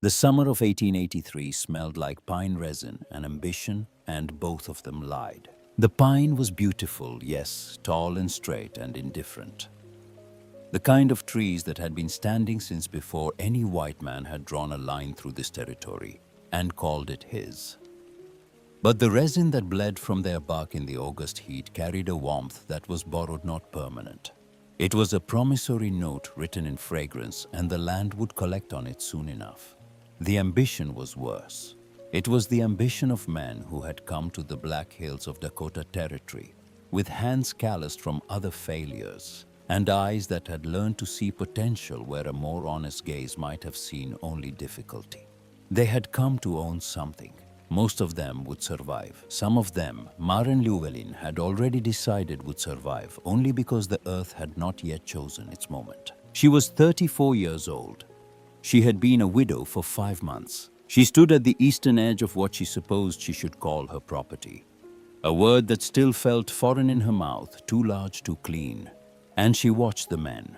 The summer of 1883 smelled like pine resin and ambition, and both of them lied. The pine was beautiful, yes, tall and straight and indifferent. The kind of trees that had been standing since before any white man had drawn a line through this territory and called it his. But the resin that bled from their bark in the August heat carried a warmth that was borrowed, not permanent. It was a promissory note written in fragrance, and the land would collect on it soon enough. The ambition was worse. It was the ambition of men who had come to the Black Hills of Dakota Territory with hands calloused from other failures and eyes that had learned to see potential where a more honest gaze might have seen only difficulty. They had come to own something. Most of them would survive. Some of them, Maren Llewellyn had already decided would survive only because the earth had not yet chosen its moment. She was 34 years old. She had been a widow for 5 months. She stood at the eastern edge of what she supposed she should call her property. A word that still felt foreign in her mouth, too large to clean. And she watched the men.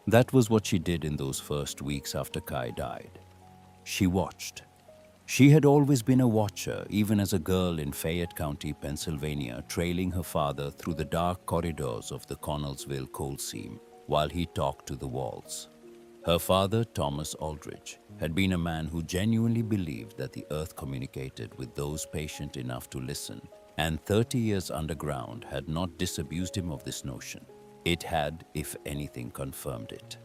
That was what she did in those first weeks after Kai died. She watched. She had always been a watcher, even as a girl in Fayette County, Pennsylvania, trailing her father through the dark corridors of the Connellsville coal seam while he talked to the walls. Her father, Thomas Aldrich, had been a man who genuinely believed that the earth communicated with those patient enough to listen, and 30 years underground had not disabused him of this notion. It had, if anything, confirmed it.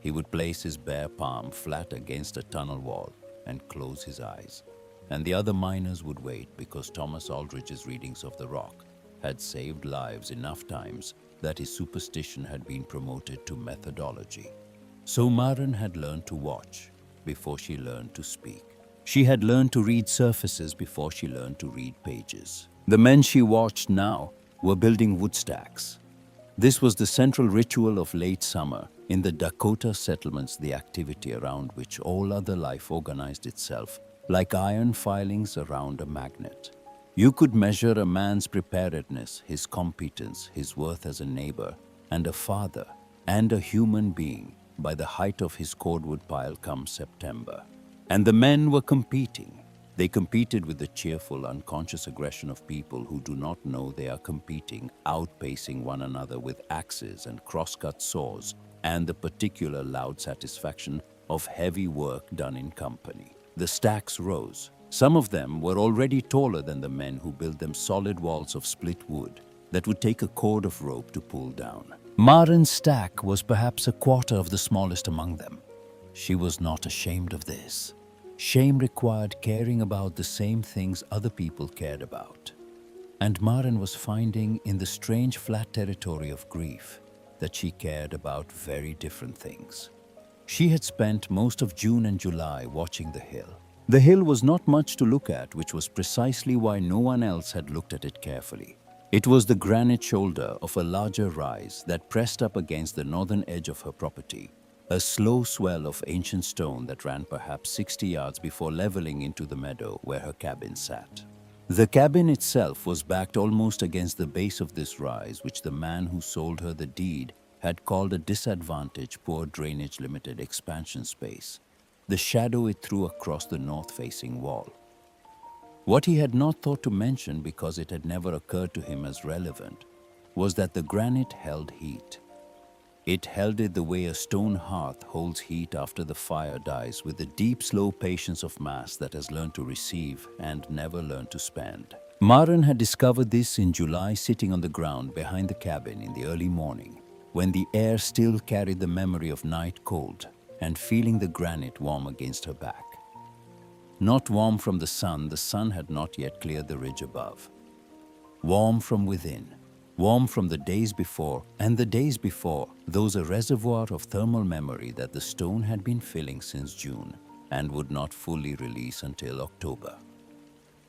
He would place his bare palm flat against a tunnel wall and close his eyes, and the other miners would wait because Thomas Aldrich's readings of the rock had saved lives enough times that his superstition had been promoted to methodology. So Maren had learned to watch before she learned to speak. She had learned to read surfaces before she learned to read pages. The men she watched now were building wood stacks. This was the central ritual of late summer in the Dakota settlements, the activity around which all other life organized itself, like iron filings around a magnet. You could measure a man's preparedness, his competence, his worth as a neighbor, and a father, and a human being by the height of his cordwood pile come September. And the men were competing. They competed with the cheerful, unconscious aggression of people who do not know they are competing, outpacing one another with axes and cross-cut saws, and the particular loud satisfaction of heavy work done in company. The stacks rose. Some of them were already taller than the men who built them, solid walls of split wood that would take a cord of rope to pull down. Maren's stack was perhaps a quarter of the smallest among them. She was not ashamed of this. Shame required caring about the same things other people cared about. And Maren was finding in the strange flat territory of grief that she cared about very different things. She had spent most of June and July watching the hill. The hill was not much to look at, which was precisely why no one else had looked at it carefully. It was the granite shoulder of a larger rise that pressed up against the northern edge of her property, a slow swell of ancient stone that ran perhaps 60 yards before leveling into the meadow where her cabin sat. The cabin itself was backed almost against the base of this rise, which the man who sold her the deed had called a disadvantaged, poor drainage, limited expansion space, the shadow it threw across the north-facing wall. What he had not thought to mention, because it had never occurred to him as relevant, was that the granite held heat. It held it the way a stone hearth holds heat after the fire dies, with the deep, slow patience of mass that has learned to receive and never learned to spend. Maren had discovered this in July, sitting on the ground behind the cabin in the early morning, when the air still carried the memory of night cold, and feeling the granite warm against her back. Not warm from the sun had not yet cleared the ridge above. Warm from within, warm from the days before, and the days before, those a reservoir of thermal memory that the stone had been filling since June and would not fully release until October.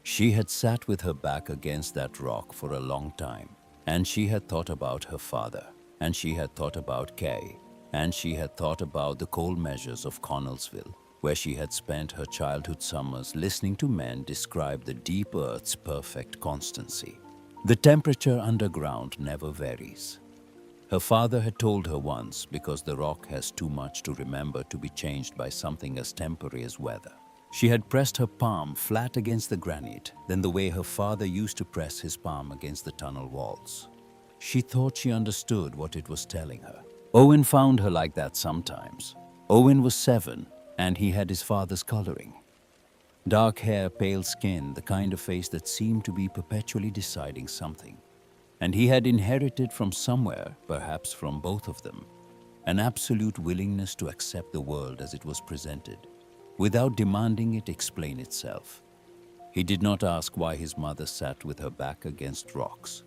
She had sat with her back against that rock for a long time, and she had thought about her father, and she had thought about Kay, and she had thought about the coal measures of Connellsville, where she had spent her childhood summers listening to men describe the deep earth's perfect constancy. The temperature underground never varies. Her father had told her once, because the rock has too much to remember to be changed by something as temporary as weather. She had pressed her palm flat against the granite, then the way her father used to press his palm against the tunnel walls. She thought she understood what it was telling her. Owen found her like that sometimes. Owen was 7, and he had his father's coloring. Dark hair, pale skin, the kind of face that seemed to be perpetually deciding something. And he had inherited from somewhere, perhaps from both of them, an absolute willingness to accept the world as it was presented, without demanding it explain itself. He did not ask why his mother sat with her back against rocks.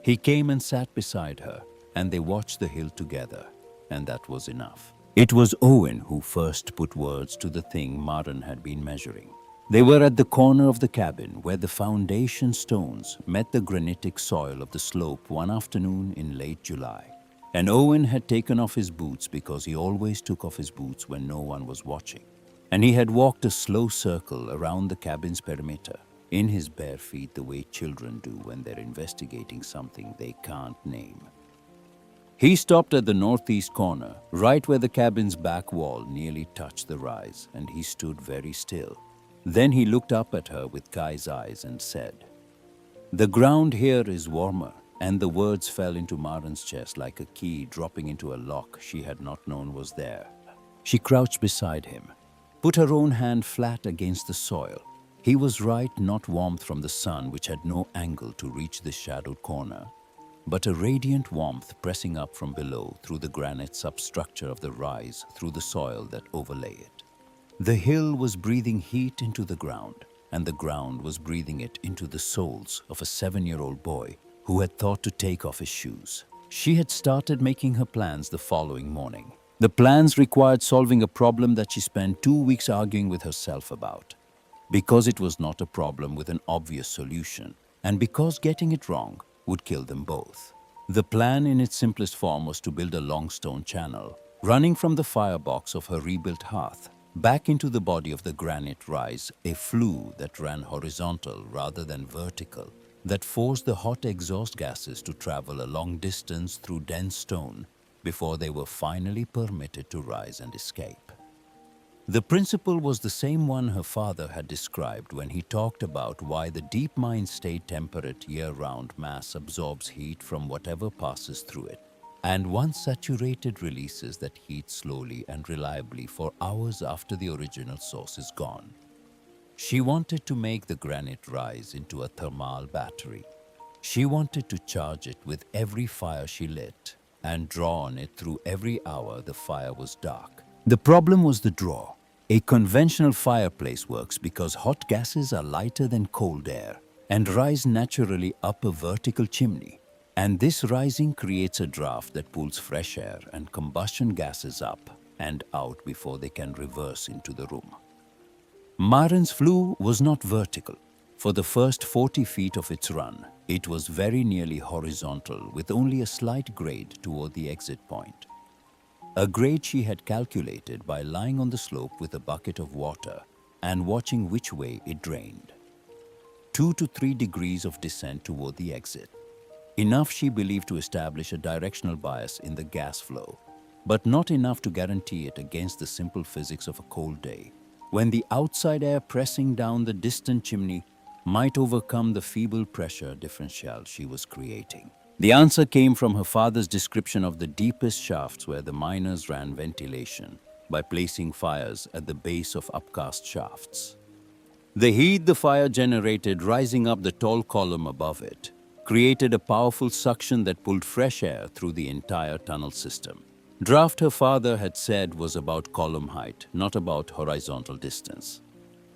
He came and sat beside her, and they watched the hill together, and that was enough. It was Owen who first put words to the thing Maren had been measuring. They were at the corner of the cabin where the foundation stones met the granitic soil of the slope one afternoon in late July. And Owen had taken off his boots because he always took off his boots when no one was watching. And he had walked a slow circle around the cabin's perimeter, in his bare feet the way children do when they're investigating something they can't name. He stopped at the northeast corner, right where the cabin's back wall nearly touched the rise, and he stood very still. Then he looked up at her with Kai's eyes and said, "The ground here is warmer," and the words fell into Maren's chest like a key dropping into a lock she had not known was there. She crouched beside him, put her own hand flat against the soil. He was right, not warmth from the sun, which had no angle to reach the shadowed corner, but a radiant warmth pressing up from below through the granite substructure of the rise, through the soil that overlay it. The hill was breathing heat into the ground, and the ground was breathing it into the soles of a 7-year-old boy who had thought to take off his shoes. She had started making her plans the following morning. The plans required solving a problem that she spent 2 weeks arguing with herself about, because it was not a problem with an obvious solution, and because getting it wrong would kill them both. The plan in its simplest form was to build a long stone channel, running from the firebox of her rebuilt hearth, back into the body of the granite rise, a flue that ran horizontal rather than vertical, that forced the hot exhaust gases to travel a long distance through dense stone before they were finally permitted to rise and escape. The principle was the same one her father had described when he talked about why the deep mines stay temperate year-round. Mass absorbs heat from whatever passes through it, and once saturated releases that heat slowly and reliably for hours after the original source is gone. She wanted to make the granite rise into a thermal battery. She wanted to charge it with every fire she lit and draw on it through every hour the fire was dark. The problem was the draw. A conventional fireplace works because hot gases are lighter than cold air and rise naturally up a vertical chimney. And this rising creates a draft that pulls fresh air and combustion gases up and out before they can reverse into the room. Maren's flue was not vertical. For the first 40 feet of its run, it was very nearly horizontal with only a slight grade toward the exit point. A grade she had calculated by lying on the slope with a bucket of water and watching which way it drained. 2 to 3 degrees of descent toward the exit. Enough, she believed, to establish a directional bias in the gas flow, but not enough to guarantee it against the simple physics of a cold day, when the outside air pressing down the distant chimney might overcome the feeble pressure differential she was creating. The answer came from her father's description of the deepest shafts where the miners ran ventilation by placing fires at the base of upcast shafts. The heat the fire generated rising up the tall column above it created a powerful suction that pulled fresh air through the entire tunnel system. Draft, her father had said, was about column height, not about horizontal distance.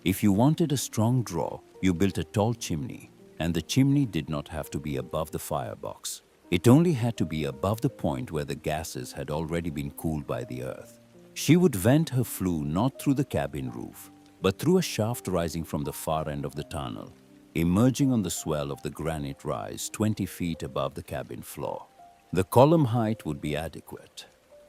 If you wanted a strong draw, you built a tall chimney, and the chimney did not have to be above the firebox. It only had to be above the point where the gases had already been cooled by the earth. She would vent her flue not through the cabin roof, but through a shaft rising from the far end of the tunnel, emerging on the swell of the granite rise 20 feet above the cabin floor. The column height would be adequate.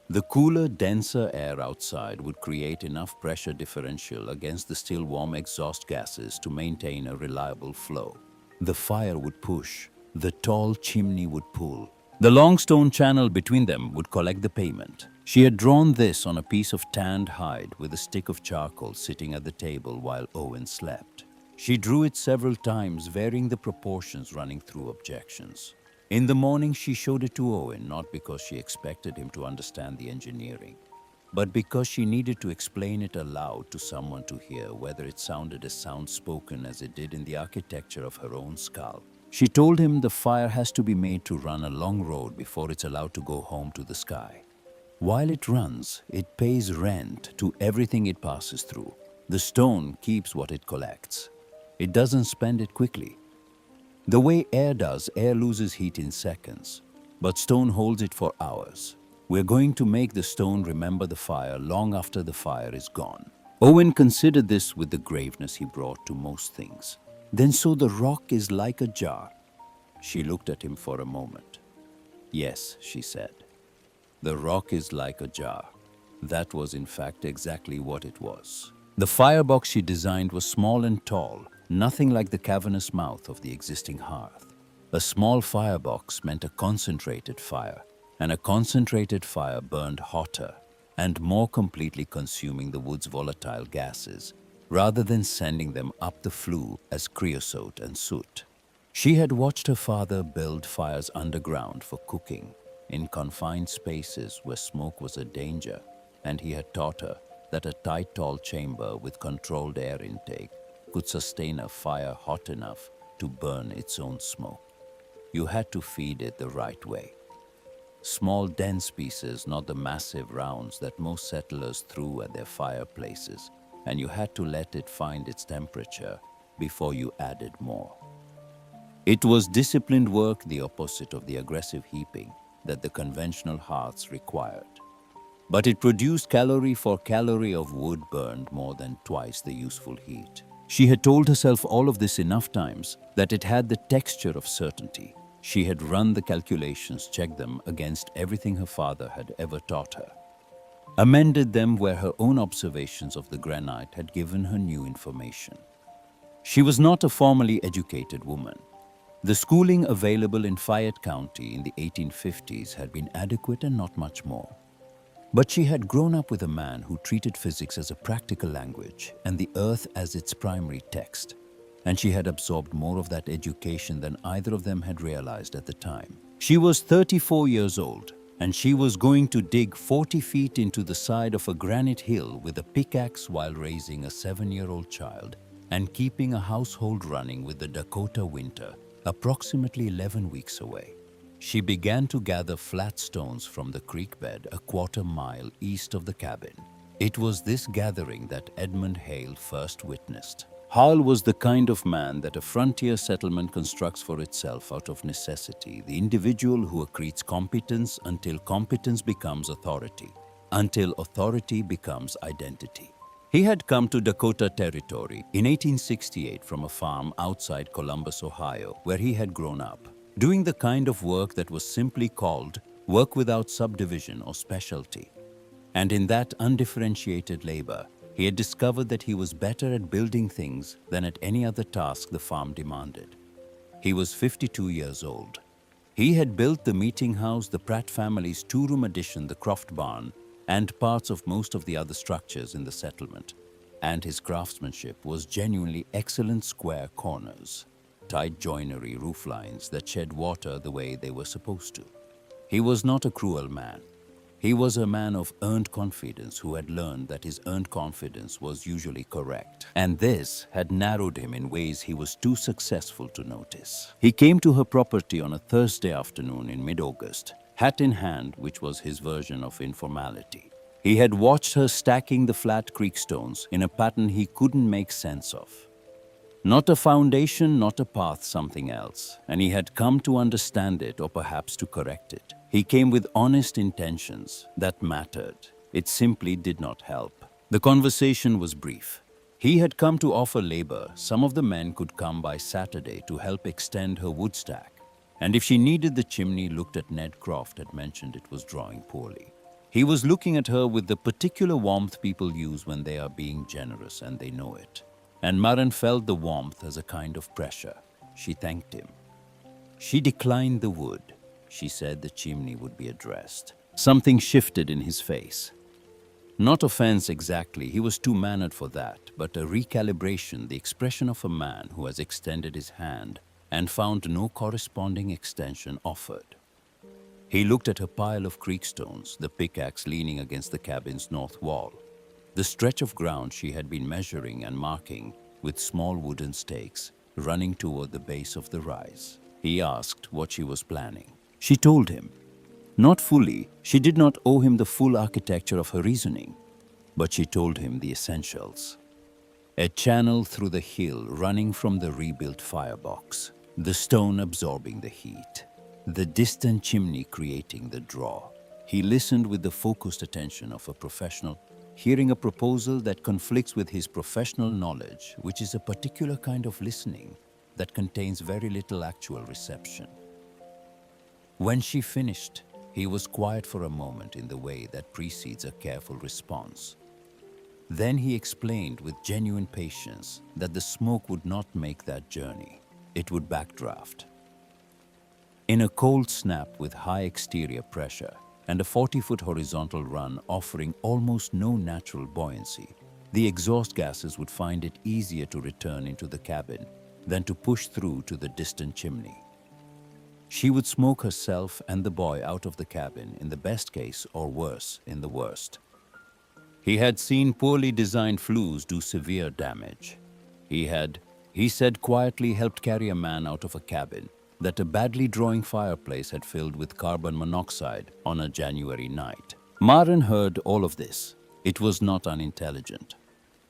The cooler, denser air outside would create enough pressure differential against the still warm exhaust gases to maintain a reliable flow. The fire would push, the tall chimney would pull, The long stone channel between them would collect the payment. She had drawn this on a piece of tanned hide with a stick of charcoal sitting at the table while Owen slept. She drew it several times, varying the proportions, running through objections. In the morning, she showed it to Owen, not because she expected him to understand the engineering, but because she needed to explain it aloud to someone to hear, whether it sounded as sound-spoken as it did in the architecture of her own skull. She told him the fire has to be made to run a long road before it's allowed to go home to the sky. While it runs, it pays rent to everything it passes through. The stone keeps what it collects. It doesn't spend it quickly. The way air does, air loses heat in seconds, but stone holds it for hours. We're going to make the stone remember the fire long after the fire is gone. Owen considered this with the graveness he brought to most things. Then so the rock is like a jar. She looked at him for a moment. Yes, she said. The rock is like a jar. That was in fact exactly what it was. The firebox she designed was small and tall, nothing like the cavernous mouth of the existing hearth. A small firebox meant a concentrated fire, and a concentrated fire burned hotter and more completely, consuming the wood's volatile gases, rather than sending them up the flue as creosote and soot. She had watched her father build fires underground for cooking, in confined spaces where smoke was a danger, and he had taught her that a tight, tall chamber with controlled air intake could sustain a fire hot enough to burn its own smoke. You had to feed it the right way. Small, dense pieces, not the massive rounds that most settlers threw at their fireplaces, and you had to let it find its temperature before you added more. It was disciplined work, the opposite of the aggressive heaping that the conventional hearths required. But it produced calorie for calorie of wood burned more than twice the useful heat. She had told herself all of this enough times that it had the texture of certainty. She had run the calculations, checked them against everything her father had ever taught her, amended them where her own observations of the granite had given her new information. She was not a formally educated woman. The schooling available in Fayette County in the 1850s had been adequate and not much more. But she had grown up with a man who treated physics as a practical language and the earth as its primary text, and she had absorbed more of that education than either of them had realized at the time. She was 34 years old, and she was going to dig 40 feet into the side of a granite hill with a pickaxe while raising a 7-year-old child and keeping a household running with the Dakota winter approximately 11 weeks away. She began to gather flat stones from the creek bed a quarter-mile east of the cabin. It was this gathering that Edmund Hale first witnessed. Hale was the kind of man that a frontier settlement constructs for itself out of necessity, the individual who accretes competence until competence becomes authority, until authority becomes identity. He had come to Dakota Territory in 1868 from a farm outside Columbus, Ohio, where he had grown up, doing the kind of work that was simply called work without subdivision or specialty. And in that undifferentiated labor, he had discovered that he was better at building things than at any other task the farm demanded. He was 52 years old. He had built the meeting house, the Pratt family's 2-room addition, the Croft barn, and parts of most of the other structures in the settlement. And his craftsmanship was genuinely excellent: square corners, tight joinery rooflines that shed water the way they were supposed to. He was not a cruel man. He was a man of earned confidence who had learned that his earned confidence was usually correct. And this had narrowed him in ways he was too successful to notice. He came to her property on a Thursday afternoon in mid-August, hat in hand, which was his version of informality. He had watched her stacking the flat creek stones in a pattern he couldn't make sense of. Not a foundation, not a path, something else, and he had come to understand it, or perhaps to correct it. He came with honest intentions that mattered. It simply did not help. The conversation was brief. He had come to offer labor. Some of the men could come by Saturday to help extend her wood stack. And if she needed the chimney looked at, Ned Croft had mentioned it was drawing poorly. He was looking at her with the particular warmth people use when they are being generous, and they know it. And Maren felt the warmth as a kind of pressure. She thanked him. She declined the wood. she said the chimney would be addressed. Something shifted in his face. Not offense exactly, he was too mannered for that, but a recalibration, the expression of a man who has extended his hand and found no corresponding extension offered. He looked at a pile of creekstones, the pickaxe leaning against the cabin's north wall, the stretch of ground she had been measuring and marking with small wooden stakes running toward the base of the rise. He asked what she was planning. She told him. Not fully, she did not owe him the full architecture of her reasoning, but she told him the essentials. A channel through the hill running from the rebuilt firebox, the stone absorbing the heat, the distant chimney creating the draw. He listened with the focused attention of a professional, hearing a proposal that conflicts with his professional knowledge, which is a particular kind of listening that contains very little actual reception. When she finished, he was quiet for a moment in the way that precedes a careful response. Then he explained with genuine patience that the smoke would not make that journey. It would backdraft. In a cold snap with high exterior pressure and a 40-foot horizontal run offering almost no natural buoyancy, the exhaust gases would find it easier to return into the cabin than to push through to the distant chimney. She would smoke herself and the boy out of the cabin in the best case, or worse in the worst. He had seen poorly designed flues do severe damage. He said quietly, helped carry a man out of a cabin that a badly drawing fireplace had filled with carbon monoxide on a January night. Maren heard all of this. It was not unintelligent.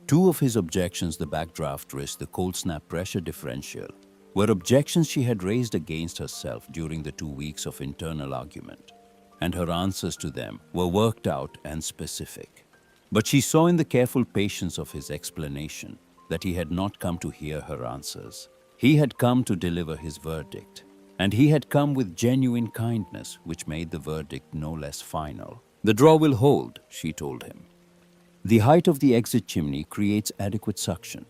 Two of his objections, the backdraft risk, the cold snap pressure differential, were objections she had raised against herself during the 2 weeks of internal argument, and her answers to them were worked out and specific. But she saw in the careful patience of his explanation that he had not come to hear her answers. He had come to deliver his verdict, and he had come with genuine kindness, which made the verdict no less final. The draw will hold, she told him. The height of the exit chimney creates adequate suction.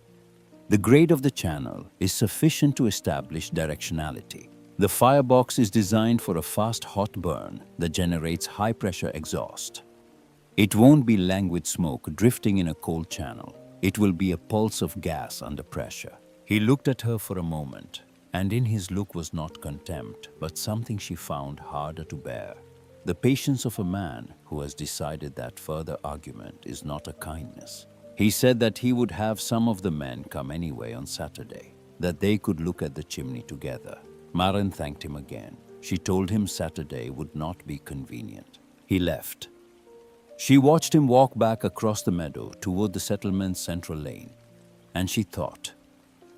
The grade of the channel is sufficient to establish directionality. The firebox is designed for a fast hot burn that generates high-pressure exhaust. It won't be languid smoke drifting in a cold channel. It will be a pulse of gas under pressure. He looked at her for a moment, and in his look was not contempt, but something she found harder to bear. The patience of a man who has decided that further argument is not a kindness. He said that he would have some of the men come anyway on Saturday, that they could look at the chimney together. Maren thanked him again. She told him Saturday would not be convenient. He left. She watched him walk back across the meadow toward the settlement's central lane, and she thought,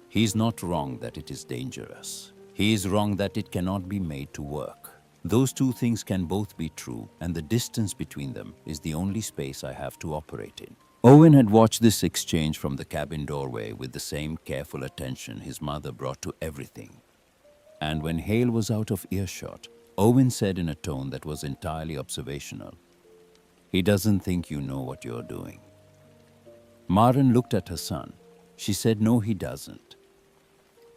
he is not wrong that it is dangerous. He is wrong that it cannot be made to work. Those two things can both be true, and the distance between them is the only space I have to operate in. Owen had watched this exchange from the cabin doorway with the same careful attention his mother brought to everything. And when Hale was out of earshot, Owen said in a tone that was entirely observational, "He doesn't think you know what you're doing." Maren looked at her son. She said, "No, he doesn't."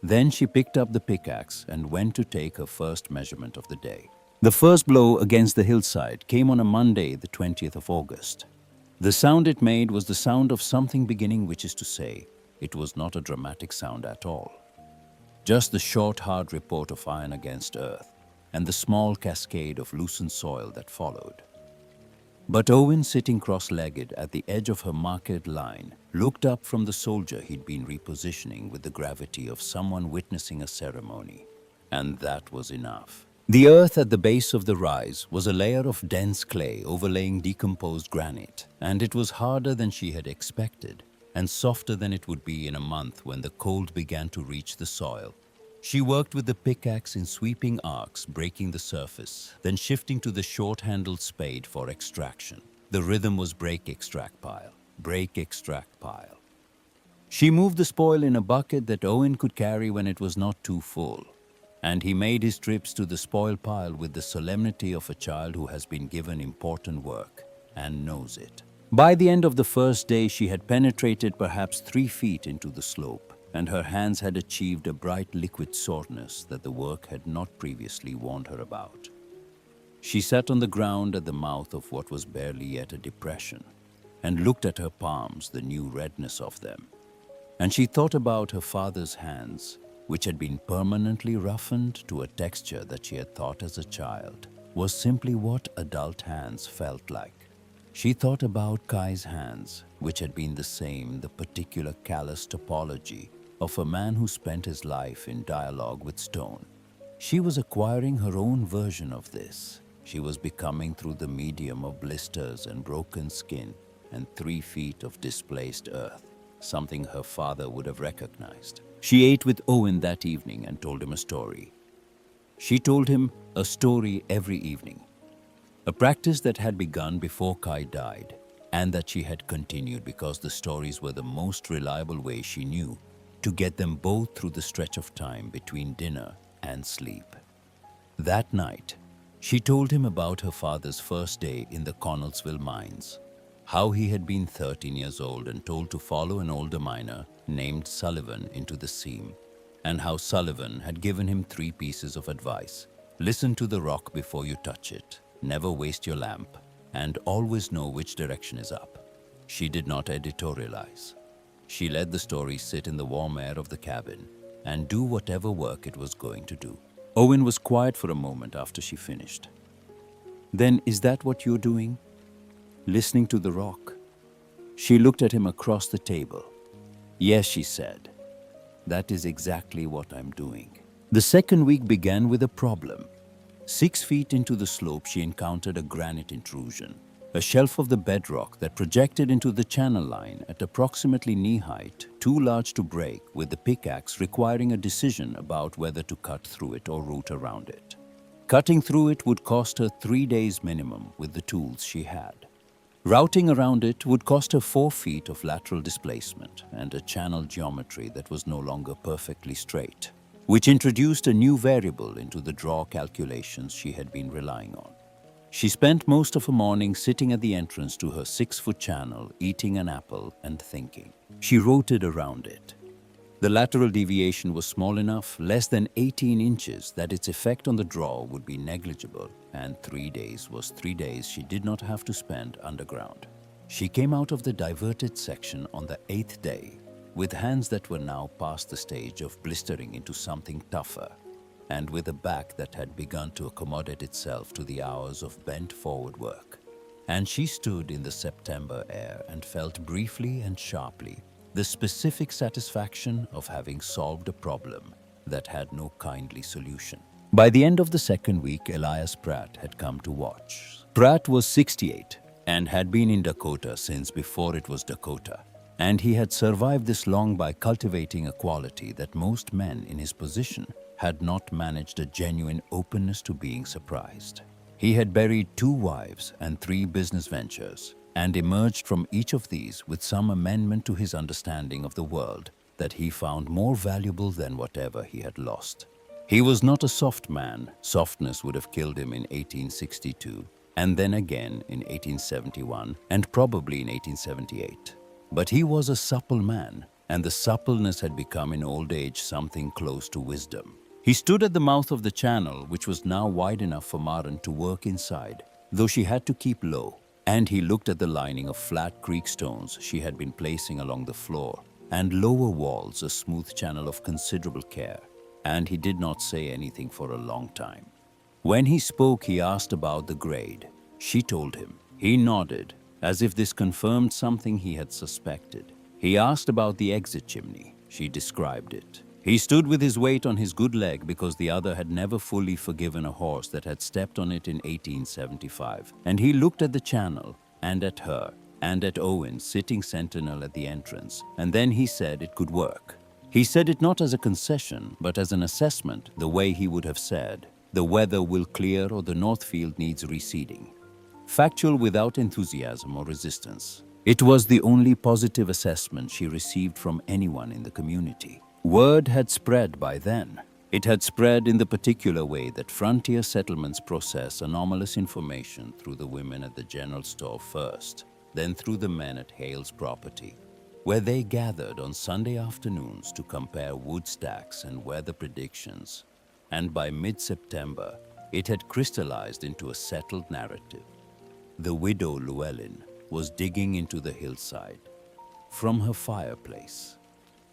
Then she picked up the pickaxe and went to take her first measurement of the day. The first blow against the hillside came on a Monday, the 20th of August. The sound it made was the sound of something beginning, which is to say, it was not a dramatic sound at all. Just the short, hard report of iron against earth and the small cascade of loosened soil that followed. But Owen, sitting cross-legged at the edge of her marked line, looked up from the soldier he'd been repositioning with the gravity of someone witnessing a ceremony. And that was enough. The earth at the base of the rise was a layer of dense clay overlaying decomposed granite, and it was harder than she had expected, and softer than it would be in a month when the cold began to reach the soil. She worked with the pickaxe in sweeping arcs, breaking the surface, then shifting to the short-handled spade for extraction. The rhythm was break, extract, pile, break, extract, pile. She moved the spoil in a bucket that Owen could carry when it was not too full, and he made his trips to the spoil pile with the solemnity of a child who has been given important work and knows it. By the end of the first day, she had penetrated perhaps 3 feet into the slope, and her hands had achieved a bright liquid soreness that the work had not previously warned her about. She sat on the ground at the mouth of what was barely yet a depression and looked at her palms, the new redness of them. And she thought about her father's hands, which had been permanently roughened to a texture that she had thought as a child was simply what adult hands felt like. She thought about Kai's hands, which had been the same, the particular callous topology of a man who spent his life in dialogue with stone. She was acquiring her own version of this. She was becoming through the medium of blisters and broken skin and 3 feet of displaced earth, something her father would have recognized. She ate with Owen that evening and told him a story. She told him a story every evening, a practice that had begun before Kai died and that she had continued because the stories were the most reliable way she knew to get them both through the stretch of time between dinner and sleep. That night, she told him about her father's first day in the Connellsville mines, how he had been 13 years old and told to follow an older miner named Sullivan into the seam, and how Sullivan had given him 3 pieces of advice. Listen to the rock before you touch it, never waste your lamp, and always know which direction is up. She did not editorialize. She let the story sit in the warm air of the cabin and do whatever work it was going to do. Owen was quiet for a moment after she finished. Then, is that what you're doing? Listening to the rock? She looked at him across the table. Yes, she said. That is exactly what I'm doing. The second week began with a problem. 6 feet into the slope, she encountered a granite intrusion, a shelf of the bedrock that projected into the channel line at approximately knee height, too large to break, with the pickaxe requiring a decision about whether to cut through it or root around it. Cutting through it would cost her 3 days minimum with the tools she had. Routing around it would cost her 4 feet of lateral displacement and a channel geometry that was no longer perfectly straight, which introduced a new variable into the draw calculations she had been relying on. She spent most of her morning sitting at the entrance to her 6-foot channel, eating an apple and thinking. She rotated around it. The lateral deviation was small enough, less than 18 inches, that its effect on the draw would be negligible, and 3 days was 3 days she did not have to spend underground. She came out of the diverted section on the 8th day, with hands that were now past the stage of blistering into something tougher, and with a back that had begun to accommodate itself to the hours of bent forward work. And she stood in the September air and felt briefly and sharply the specific satisfaction of having solved a problem that had no kindly solution. By the end of the second week, Elias Pratt had come to watch. Pratt was 68 and had been in Dakota since before it was Dakota, and he had survived this long by cultivating a quality that most men in his position had not managed: a genuine openness to being surprised. He had buried 2 wives and 3 business ventures, and emerged from each of these with some amendment to his understanding of the world that he found more valuable than whatever he had lost. He was not a soft man. Softness would have killed him in 1862, and then again in 1871, and probably in 1878. But he was a supple man, and the suppleness had become in old age something close to wisdom. He stood at the mouth of the channel, which was now wide enough for Maren to work inside, though she had to keep low, and he looked at the lining of flat creek stones she had been placing along the floor, and lower walls, a smooth channel of considerable care, and he did not say anything for a long time. When he spoke, he asked about the grade. She told him. He nodded, as if this confirmed something he had suspected. He asked about the exit chimney. She described it. He stood with his weight on his good leg because the other had never fully forgiven a horse that had stepped on it in 1875. And he looked at the channel, and at her, and at Owen sitting sentinel at the entrance, and then he said it could work. He said it not as a concession, but as an assessment, the way he would have said, the weather will clear or the north field needs reseeding. Factual without enthusiasm or resistance. It was the only positive assessment she received from anyone in the community. Word had spread by then. It had spread in the particular way that frontier settlements process anomalous information through the women at the general store first, then through the men at Hale's property, where they gathered on Sunday afternoons to compare wood stacks and weather predictions. And by mid-September, It had crystallized into a settled narrative. The widow Llewellyn was digging into the hillside from her fireplace.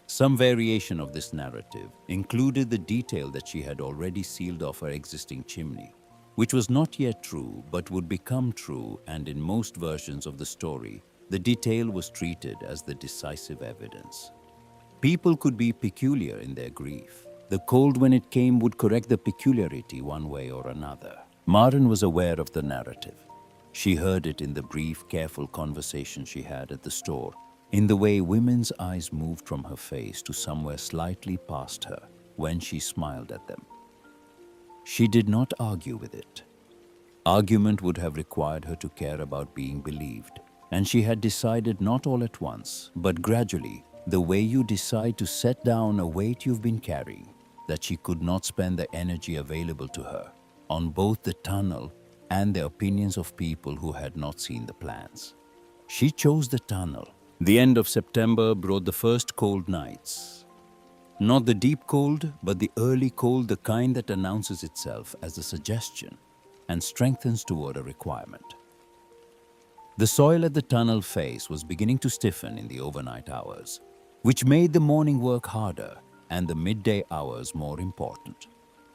Some variation of this narrative included the detail that she had already sealed off her existing chimney, which was not yet true but would become true, and in most versions of the story, the detail was treated as the decisive evidence. People could be peculiar in their grief. The cold, when it came, would correct the peculiarity one way or another. Maren was aware of the narrative. She heard it in the brief, careful conversation she had at the store, in the way women's eyes moved from her face to somewhere slightly past her when she smiled at them. She did not argue with it. Argument would have required her to care about being believed, and she had decided not all at once, but gradually, the way you decide to set down a weight you've been carrying, that she could not spend the energy available to her on both the tunnel and the opinions of people who had not seen the plans. She chose the tunnel. The end of September brought the first cold nights. Not the deep cold, but the early cold, the kind that announces itself as a suggestion and strengthens toward a requirement. The soil at the tunnel face was beginning to stiffen in the overnight hours, which made the morning work harder and the midday hours more important.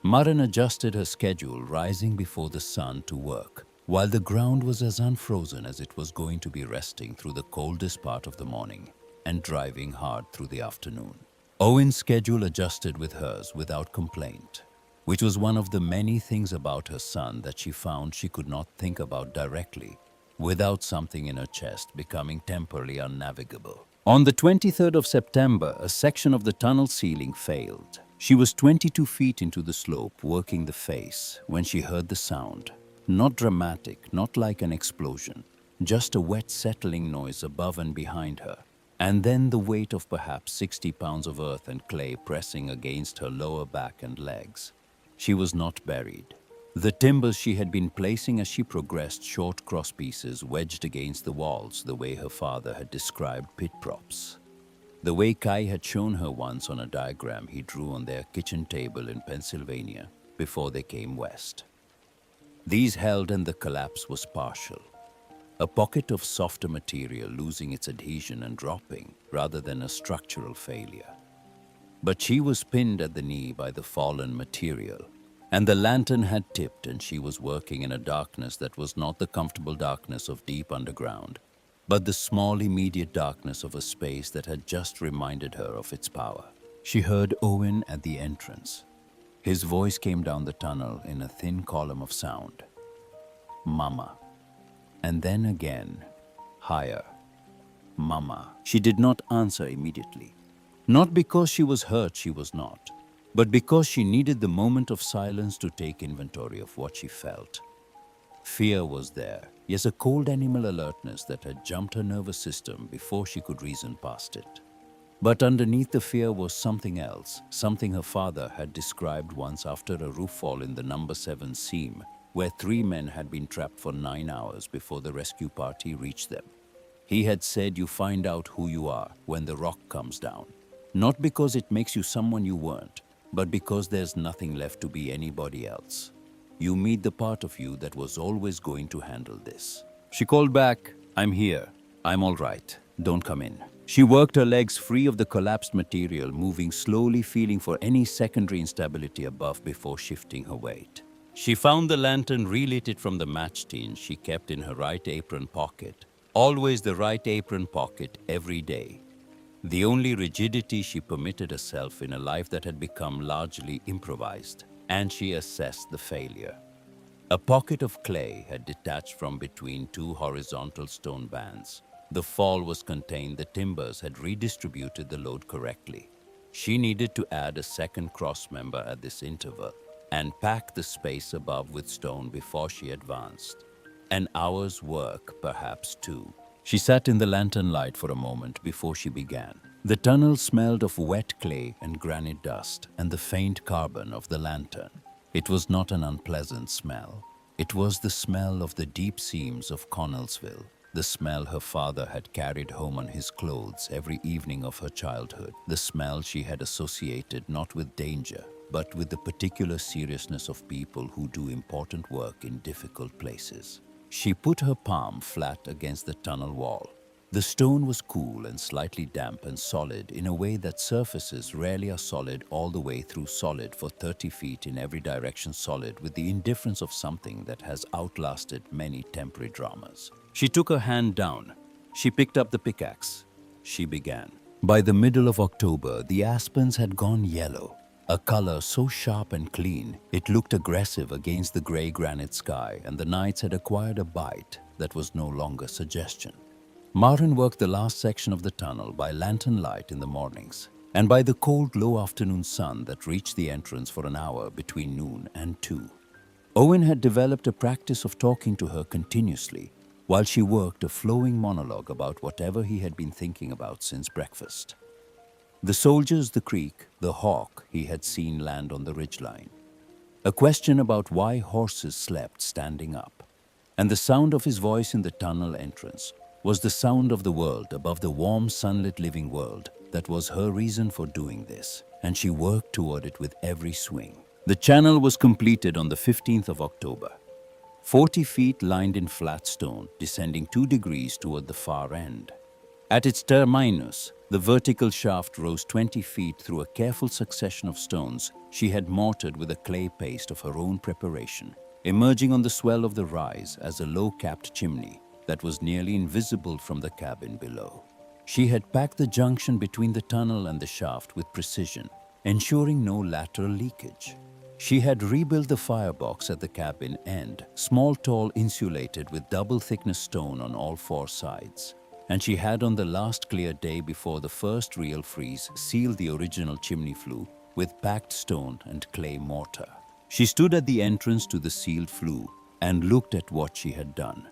Maren adjusted her schedule, rising before the sun to work, while the ground was as unfrozen as it was going to be, resting through the coldest part of the morning and driving hard through the afternoon. Owen's schedule adjusted with hers without complaint, which was one of the many things about her son that she found she could not think about directly without something in her chest becoming temporarily unnavigable. On the 23rd of September, a section of the tunnel ceiling failed. She was 22 feet into the slope, working the face, when she heard the sound. Not dramatic, not like an explosion, just a wet settling noise above and behind her. And then the weight of perhaps 60 pounds of earth and clay pressing against her lower back and legs. She was not buried. The timbers she had been placing as she progressed, short cross pieces wedged against the walls the way her father had described pit props. The way Kai had shown her once on a diagram he drew on their kitchen table in Pennsylvania before they came west. These held, and the collapse was partial. A pocket of softer material losing its adhesion and dropping rather than a structural failure. But she was pinned at the knee by the fallen material, and the lantern had tipped, and she was working in a darkness that was not the comfortable darkness of deep underground, but the small immediate darkness of a space that had just reminded her of its power. She heard Owen at the entrance. His voice came down the tunnel in a thin column of sound. Mama. And then again, higher. Mama. She did not answer immediately. Not because she was hurt, she was not, but because she needed the moment of silence to take inventory of what she felt. Fear was there, yes, a cold animal alertness that had jumped her nervous system before she could reason past it. But underneath the fear was something else, something her father had described once after a roof fall in the number 7 seam, where 3 men had been trapped for 9 hours before the rescue party reached them. He had said, you find out who you are when the rock comes down. Not because it makes you someone you weren't, but because there's nothing left to be anybody else. You meet the part of you that was always going to handle this. She called back, I'm here. I'm all right. Don't come in. She worked her legs free of the collapsed material, moving slowly, feeling for any secondary instability above before shifting her weight. She found the lantern, relit it from the match tin she kept in her right apron pocket. Always the right apron pocket every day. The only rigidity she permitted herself in a life that had become largely improvised, and she assessed the failure. A pocket of clay had detached from between 2 horizontal stone bands. The fall was contained, the timbers had redistributed the load correctly. She needed to add a second cross member at this interval and pack the space above with stone before she advanced. An hour's work, perhaps 2. She sat in the lantern light for a moment before she began. The tunnel smelled of wet clay and granite dust and the faint carbon of the lantern. It was not an unpleasant smell. It was the smell of the deep seams of Connellsville, the smell her father had carried home on his clothes every evening of her childhood, the smell she had associated not with danger, but with the particular seriousness of people who do important work in difficult places. She put her palm flat against the tunnel wall. The stone was cool and slightly damp and solid in a way that surfaces rarely are solid all the way through solid for 30 feet in every direction solid with the indifference of something that has outlasted many temporary dramas. She took her hand down. She picked up the pickaxe. She began. By the middle of October, the aspens had gone yellow, a color so sharp and clean, it looked aggressive against the gray granite sky, and the nights had acquired a bite that was no longer suggestion. Maren worked the last section of the tunnel by lantern light in the mornings, and by the cold, low afternoon sun that reached the entrance for an hour between noon and 2. Owen had developed a practice of talking to her continuously, while she worked a flowing monologue about whatever he had been thinking about since breakfast. The soldiers, the creek, the hawk he had seen land on the ridgeline. A question about why horses slept standing up. And the sound of his voice in the tunnel entrance was the sound of the world above the warm, sunlit living world that was her reason for doing this, and she worked toward it with every swing. The channel was completed on the 15th of October. 40 feet lined in flat stone, descending 2 degrees toward the far end. At its terminus, the vertical shaft rose 20 feet through a careful succession of stones she had mortared with a clay paste of her own preparation, emerging on the swell of the rise as a low-capped chimney that was nearly invisible from the cabin below. She had packed the junction between the tunnel and the shaft with precision, ensuring no lateral leakage. She had rebuilt the firebox at the cabin end, small, tall, insulated with double-thickness stone on all 4 sides. And she had on the last clear day before the first real freeze sealed the original chimney flue with packed stone and clay mortar. She stood at the entrance to the sealed flue and looked at what she had done.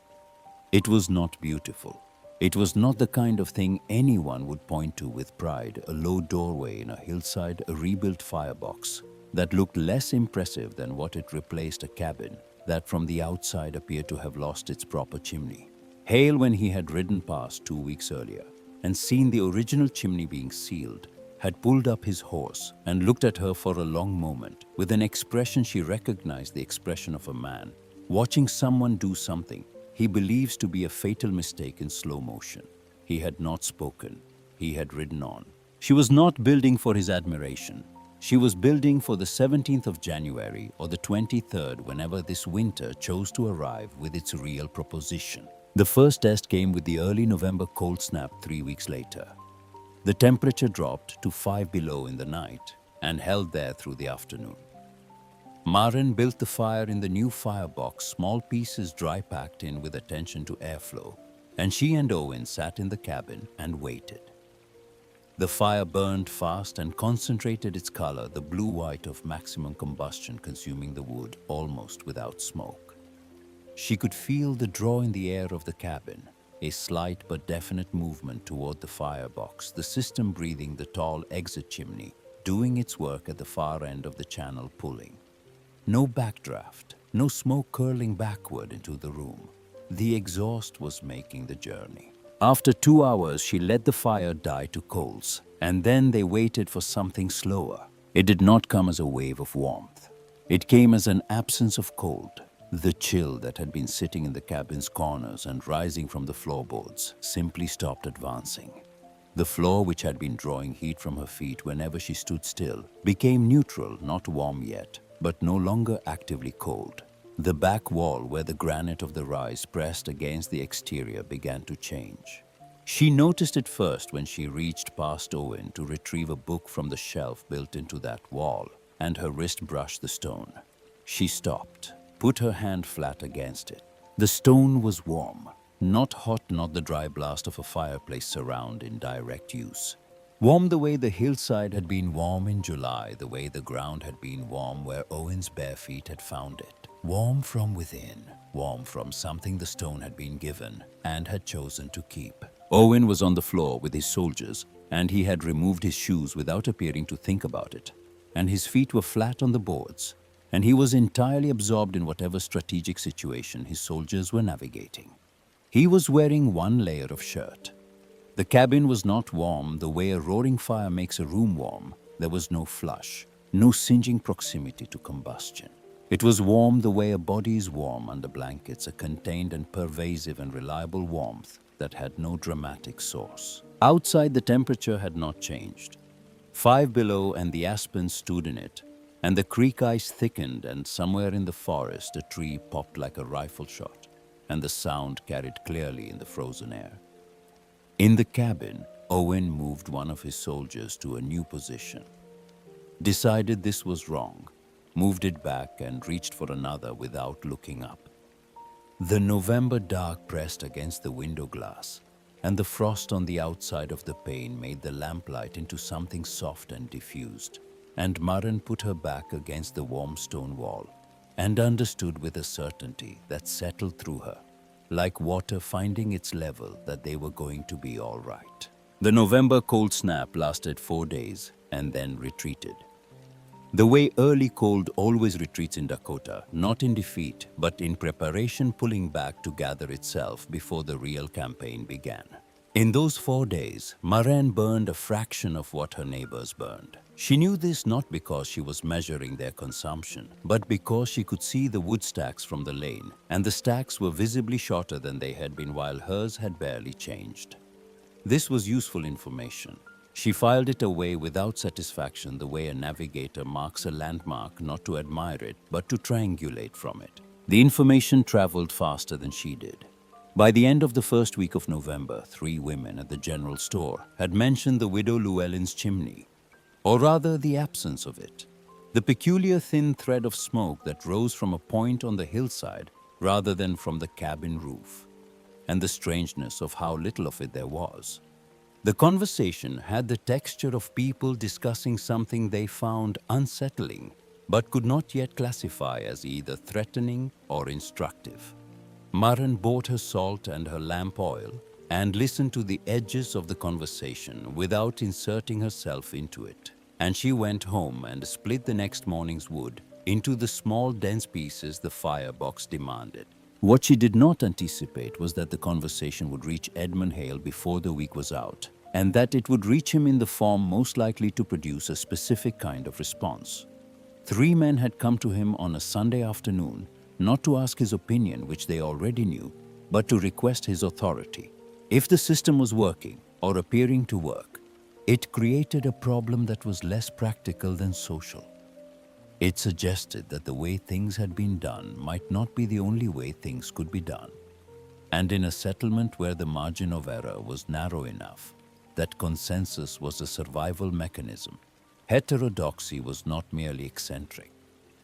It was not beautiful. It was not the kind of thing anyone would point to with pride, a low doorway in a hillside, a rebuilt firebox that looked less impressive than what it replaced, a cabin that from the outside appeared to have lost its proper chimney. Hale, when he had ridden past 2 weeks earlier and seen the original chimney being sealed, had pulled up his horse and looked at her for a long moment with an expression she recognized, the expression of a man watching someone do something he believes to be a fatal mistake in slow motion. He had not spoken. He had ridden on. She was not building for his admiration. She was building for the 17th of January or the 23rd, whenever this winter chose to arrive with its real proposition. The first test came with the early November cold snap 3 weeks later. The temperature dropped to 5 below in the night and held there through the afternoon. Maren built the fire in the new firebox, small pieces dry packed in with attention to airflow, and she and Owen sat in the cabin and waited. The fire burned fast and concentrated its color, the blue-white of maximum combustion, consuming the wood almost without smoke. She could feel the draw in the air of the cabin, a slight but definite movement toward the firebox, the system breathing, the tall exit chimney doing its work at the far end of the channel, pulling. No backdraft, no smoke curling backward into the room. The exhaust was making the journey. After 2 hours, she let the fire die to coals, and then they waited for something slower. It did not come as a wave of warmth. It came as an absence of cold. The chill that had been sitting in the cabin's corners and rising from the floorboards simply stopped advancing. The floor, which had been drawing heat from her feet whenever she stood still, became neutral, not warm yet, but no longer actively cold. The back wall, where the granite of the rise pressed against the exterior, began to change. She noticed it first when she reached past Owen to retrieve a book from the shelf built into that wall, and her wrist brushed the stone. She stopped, put her hand flat against it. The stone was warm, not hot, not the dry blast of a fireplace surround in direct use. Warm the way the hillside had been warm in July, the way the ground had been warm where Owen's bare feet had found it. Warm from within, warm from something the stone had been given and had chosen to keep. Owen was on the floor with his soldiers, and he had removed his shoes without appearing to think about it, and his feet were flat on the boards, and he was entirely absorbed in whatever strategic situation his soldiers were navigating. He was wearing one layer of shirt. The cabin was not warm the way a roaring fire makes a room warm. There was no flush. no singeing proximity to combustion. It was warm the way a body is warm under blankets, a contained and pervasive and reliable warmth that had no dramatic source. Outside, the temperature had not changed. 5 below, and the aspens stood in it, and the creek ice thickened, and somewhere in the forest a tree popped like a rifle shot, and the sound carried clearly in the frozen air. In the cabin, Owen moved one of his soldiers to a new position, decided this was wrong, moved it back and reached for another without looking up. The November dark pressed against the window glass, and the frost on the outside of the pane made the lamplight into something soft and diffused, and Maren put her back against the warm stone wall and understood with a certainty that settled through her, like water finding its level, that they were going to be all right. The November cold snap lasted 4 days and then retreated. The way early cold always retreats in Dakota, not in defeat, but in preparation, pulling back to gather itself before the real campaign began. In those 4 days, Maren burned a fraction of what her neighbors burned. She knew this not because she was measuring their consumption, but because she could see the wood stacks from the lane, and the stacks were visibly shorter than they had been while hers had barely changed. This was useful information. She filed it away without satisfaction, the way a navigator marks a landmark not to admire it, but to triangulate from it. The information traveled faster than she did. By the end of the first week of November, 3 women at the general store had mentioned the widow Llewellyn's chimney, or rather the absence of it. The peculiar thin thread of smoke that rose from a point on the hillside rather than from the cabin roof, and the strangeness of how little of it there was. The conversation had the texture of people discussing something they found unsettling, but could not yet classify as either threatening or instructive. Maren bought her salt and her lamp oil and listened to the edges of the conversation without inserting herself into it. And she went home and split the next morning's wood into the small, dense pieces the firebox demanded. What she did not anticipate was that the conversation would reach Edmund Hale before the week was out, and that it would reach him in the form most likely to produce a specific kind of response. 3 men had come to him on a Sunday afternoon, not to ask his opinion, which they already knew, but to request his authority. If the system was working, or appearing to work, it created a problem that was less practical than social. It suggested that the way things had been done might not be the only way things could be done. And in a settlement where the margin of error was narrow enough that consensus was a survival mechanism, heterodoxy was not merely eccentric.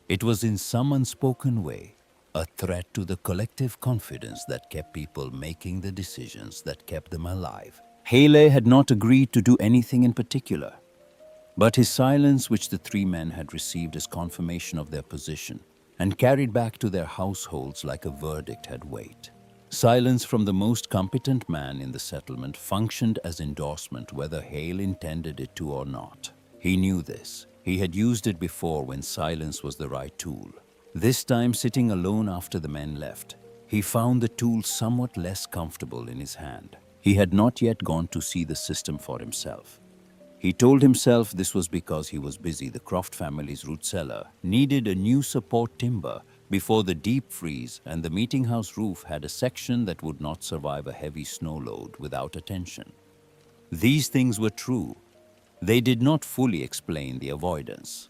It was in some unspoken way a threat to the collective confidence that kept people making the decisions that kept them alive. Hale had not agreed to do anything in particular, but his silence, which the 3 men had received as confirmation of their position and carried back to their households like a verdict, had weight. Silence from the most competent man in the settlement functioned as endorsement whether Hale intended it to or not. He knew this. He had used it before when silence was the right tool. This time, sitting alone after the men left, he found the tool somewhat less comfortable in his hand. He had not yet gone to see the system for himself. He told himself this was because he was busy. The Croft family's root cellar needed a new support timber before the deep freeze, and the meeting house roof had a section that would not survive a heavy snow load without attention. These things were true. They did not fully explain the avoidance.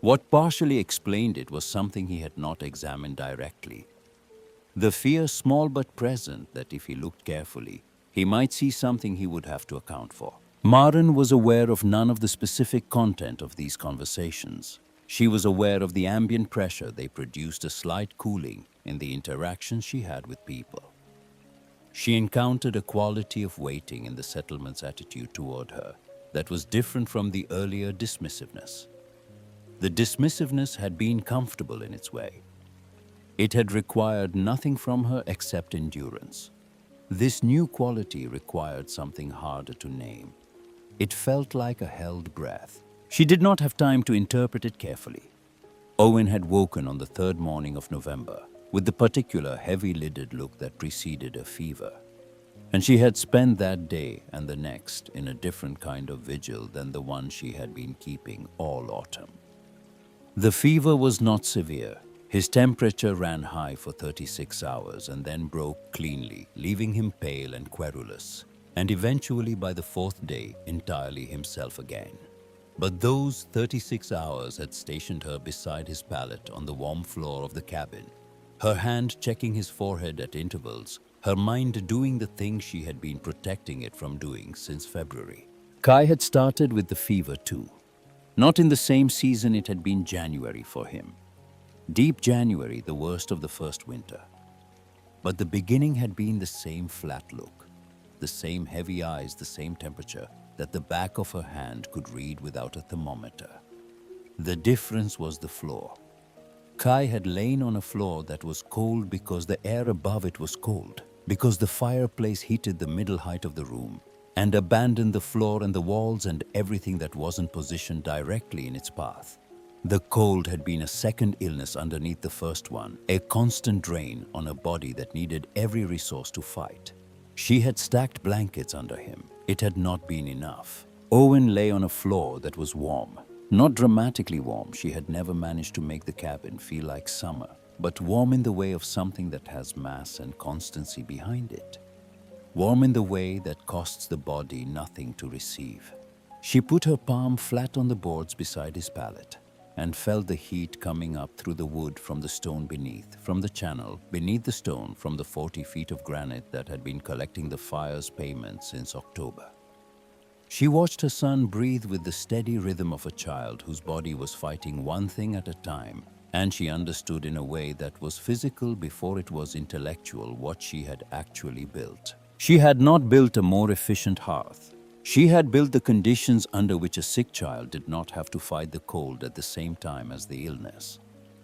What partially explained it was something he had not examined directly. The fear, small but present, that if he looked carefully, he might see something he would have to account for. Maren was aware of none of the specific content of these conversations. She was aware of the ambient pressure they produced, a slight cooling in the interactions she had with people. She encountered a quality of waiting in the settlement's attitude toward her that was different from the earlier dismissiveness. The dismissiveness had been comfortable in its way. It had required nothing from her except endurance. This new quality required something harder to name. It felt like a held breath. She did not have time to interpret it carefully. Owen had woken on the 3rd morning of November with the particular heavy-lidded look that preceded a fever, and she had spent that day and the next in a different kind of vigil than the one she had been keeping all autumn. The fever was not severe. His temperature ran high for 36 hours and then broke cleanly, leaving him pale and querulous, and eventually by the fourth day entirely himself again. But those 36 hours had stationed her beside his pallet on the warm floor of the cabin, her hand checking his forehead at intervals, her mind doing the thing she had been protecting it from doing since February. Kai had started with the fever too. Not in the same season, it had been January for him. Deep January, the worst of the first winter. But the beginning had been the same flat look, the same heavy eyes, the same temperature that the back of her hand could read without a thermometer. The difference was the floor. Kai had lain on a floor that was cold because the air above it was cold, because the fireplace heated the middle height of the room, and abandoned the floor and the walls and everything that wasn't positioned directly in its path. The cold had been a second illness underneath the first one, a constant drain on a body that needed every resource to fight. She had stacked blankets under him. It had not been enough. Owen lay on a floor that was warm. Not dramatically warm, she had never managed to make the cabin feel like summer, but warm in the way of something that has mass and constancy behind it. Warm in the way that costs the body nothing to receive. She put her palm flat on the boards beside his pallet and felt the heat coming up through the wood from the stone beneath, from the channel, beneath the stone, from the 40 feet of granite that had been collecting the fire's payment since October. She watched her son breathe with the steady rhythm of a child whose body was fighting one thing at a time, and she understood in a way that was physical before it was intellectual what she had actually built. She had not built a more efficient hearth. She had built the conditions under which a sick child did not have to fight the cold at the same time as the illness.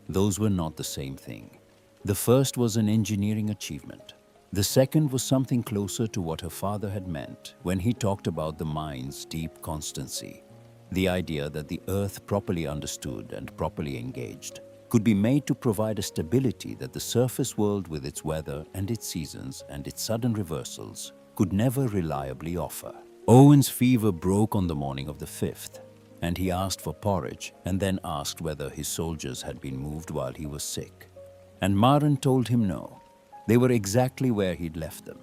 Those were not the same thing. The first was an engineering achievement. The second was something closer to what her father had meant when he talked about the mind's deep constancy. The idea that the earth, properly understood and properly engaged, could be made to provide a stability that the surface world with its weather and its seasons and its sudden reversals could never reliably offer. Owen's fever broke on the morning of the 5th, and he asked for porridge and then asked whether his soldiers had been moved while he was sick. And Maren told him no. They were exactly where he'd left them,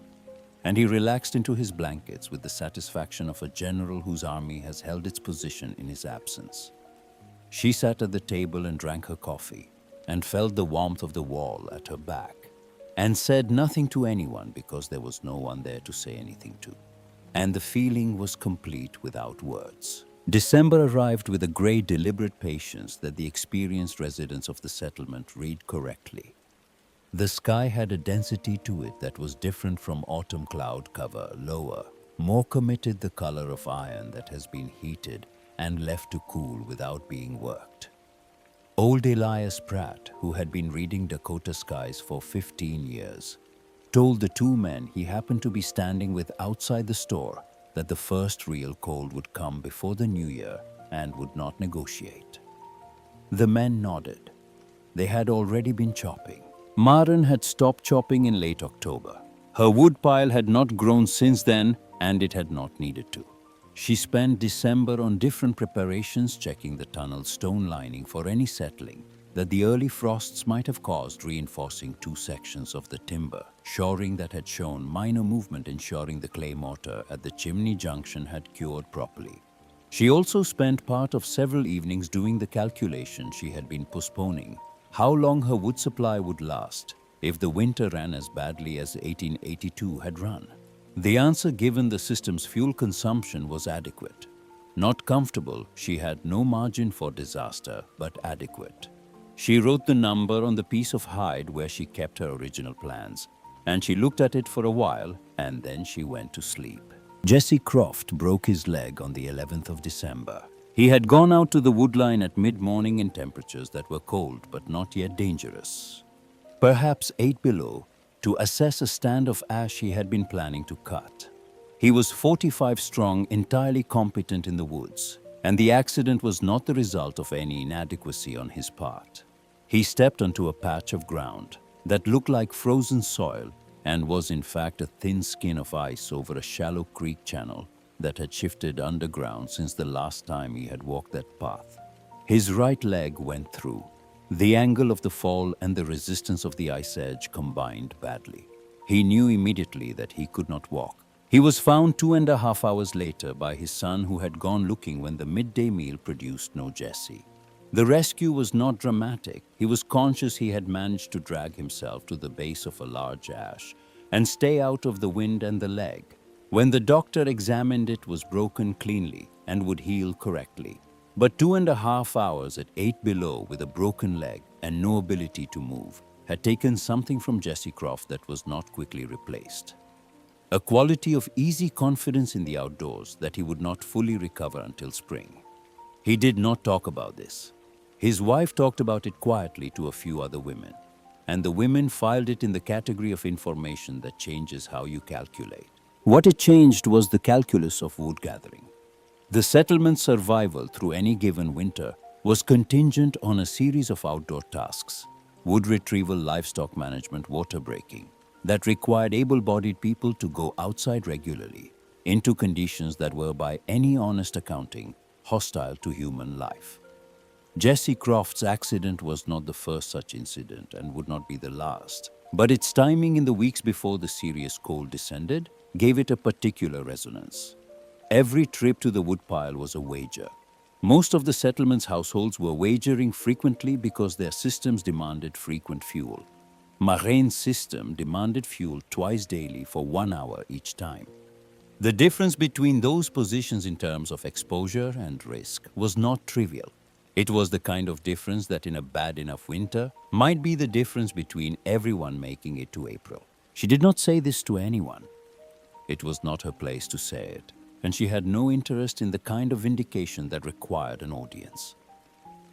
and he relaxed into his blankets with the satisfaction of a general whose army has held its position in his absence. She sat at the table and drank her coffee, and felt the warmth of the wall at her back, and said nothing to anyone because there was no one there to say anything to. And the feeling was complete without words. December arrived with a grey, deliberate patience that the experienced residents of the settlement read correctly. The sky had a density to it that was different from autumn cloud cover, lower, more committed, the color of iron that has been heated and left to cool without being worked. Old Elias Pratt, who had been reading Dakota skies for 15 years, told the two men he happened to be standing with outside the store that the first real cold would come before the new year and would not negotiate. The men nodded. They had already been chopping. Maren had stopped chopping in late October. Her wood pile had not grown since then, and it had not needed to. She spent December on different preparations, checking the tunnel's stone lining for any settling that the early frosts might have caused, reinforcing two sections of the timber, shoring that had shown minor movement, ensuring the clay mortar at the chimney junction had cured properly. She also spent part of several evenings doing the calculation she had been postponing, how long her wood supply would last if the winter ran as badly as 1882 had run. The answer, given the system's fuel consumption, was adequate. Not comfortable, she had no margin for disaster, but adequate. She wrote the number on the piece of hide where she kept her original plans, and she looked at it for a while, and then she went to sleep. Jesse Croft broke his leg on the 11th of December. He had gone out to the woodline at mid-morning in temperatures that were cold but not yet dangerous, perhaps 8 below, to assess a stand of ash he had been planning to cut. He was 45 strong, entirely competent in the woods, and the accident was not the result of any inadequacy on his part. He stepped onto a patch of ground that looked like frozen soil and was in fact a thin skin of ice over a shallow creek channel that had shifted underground since the last time he had walked that path. His right leg went through. The angle of the fall and the resistance of the ice edge combined badly. He knew immediately that he could not walk. He was found 2.5 hours later by his son, who had gone looking when the midday meal produced no Jesse. The rescue was not dramatic. He was conscious he had managed to drag himself to the base of a large ash and stay out of the wind, and the leg, when the doctor examined it, was broken cleanly and would heal correctly. But 2.5 hours at 8 below with a broken leg and no ability to move had taken something from Jesse Croft that was not quickly replaced. A quality of easy confidence in the outdoors that he would not fully recover until spring. He did not talk about this. His wife talked about it quietly to a few other women, and the women filed it in the category of information that changes how you calculate. What it changed was the calculus of wood gathering. The settlement's survival through any given winter was contingent on a series of outdoor tasks: wood retrieval, livestock management, water breaking, that required able-bodied people to go outside regularly into conditions that were, by any honest accounting, hostile to human life. Jesse Croft's accident was not the first such incident and would not be the last, but its timing in the weeks before the serious cold descended gave it a particular resonance. Every trip to the woodpile was a wager. Most of the settlement's households were wagering frequently because their systems demanded frequent fuel. Marrain's system demanded fuel twice daily for 1 hour each time. The difference between those positions in terms of exposure and risk was not trivial. It was the kind of difference that in a bad enough winter might be the difference between everyone making it to April. She did not say this to anyone. It was not her place to say it, and she had no interest in the kind of vindication that required an audience.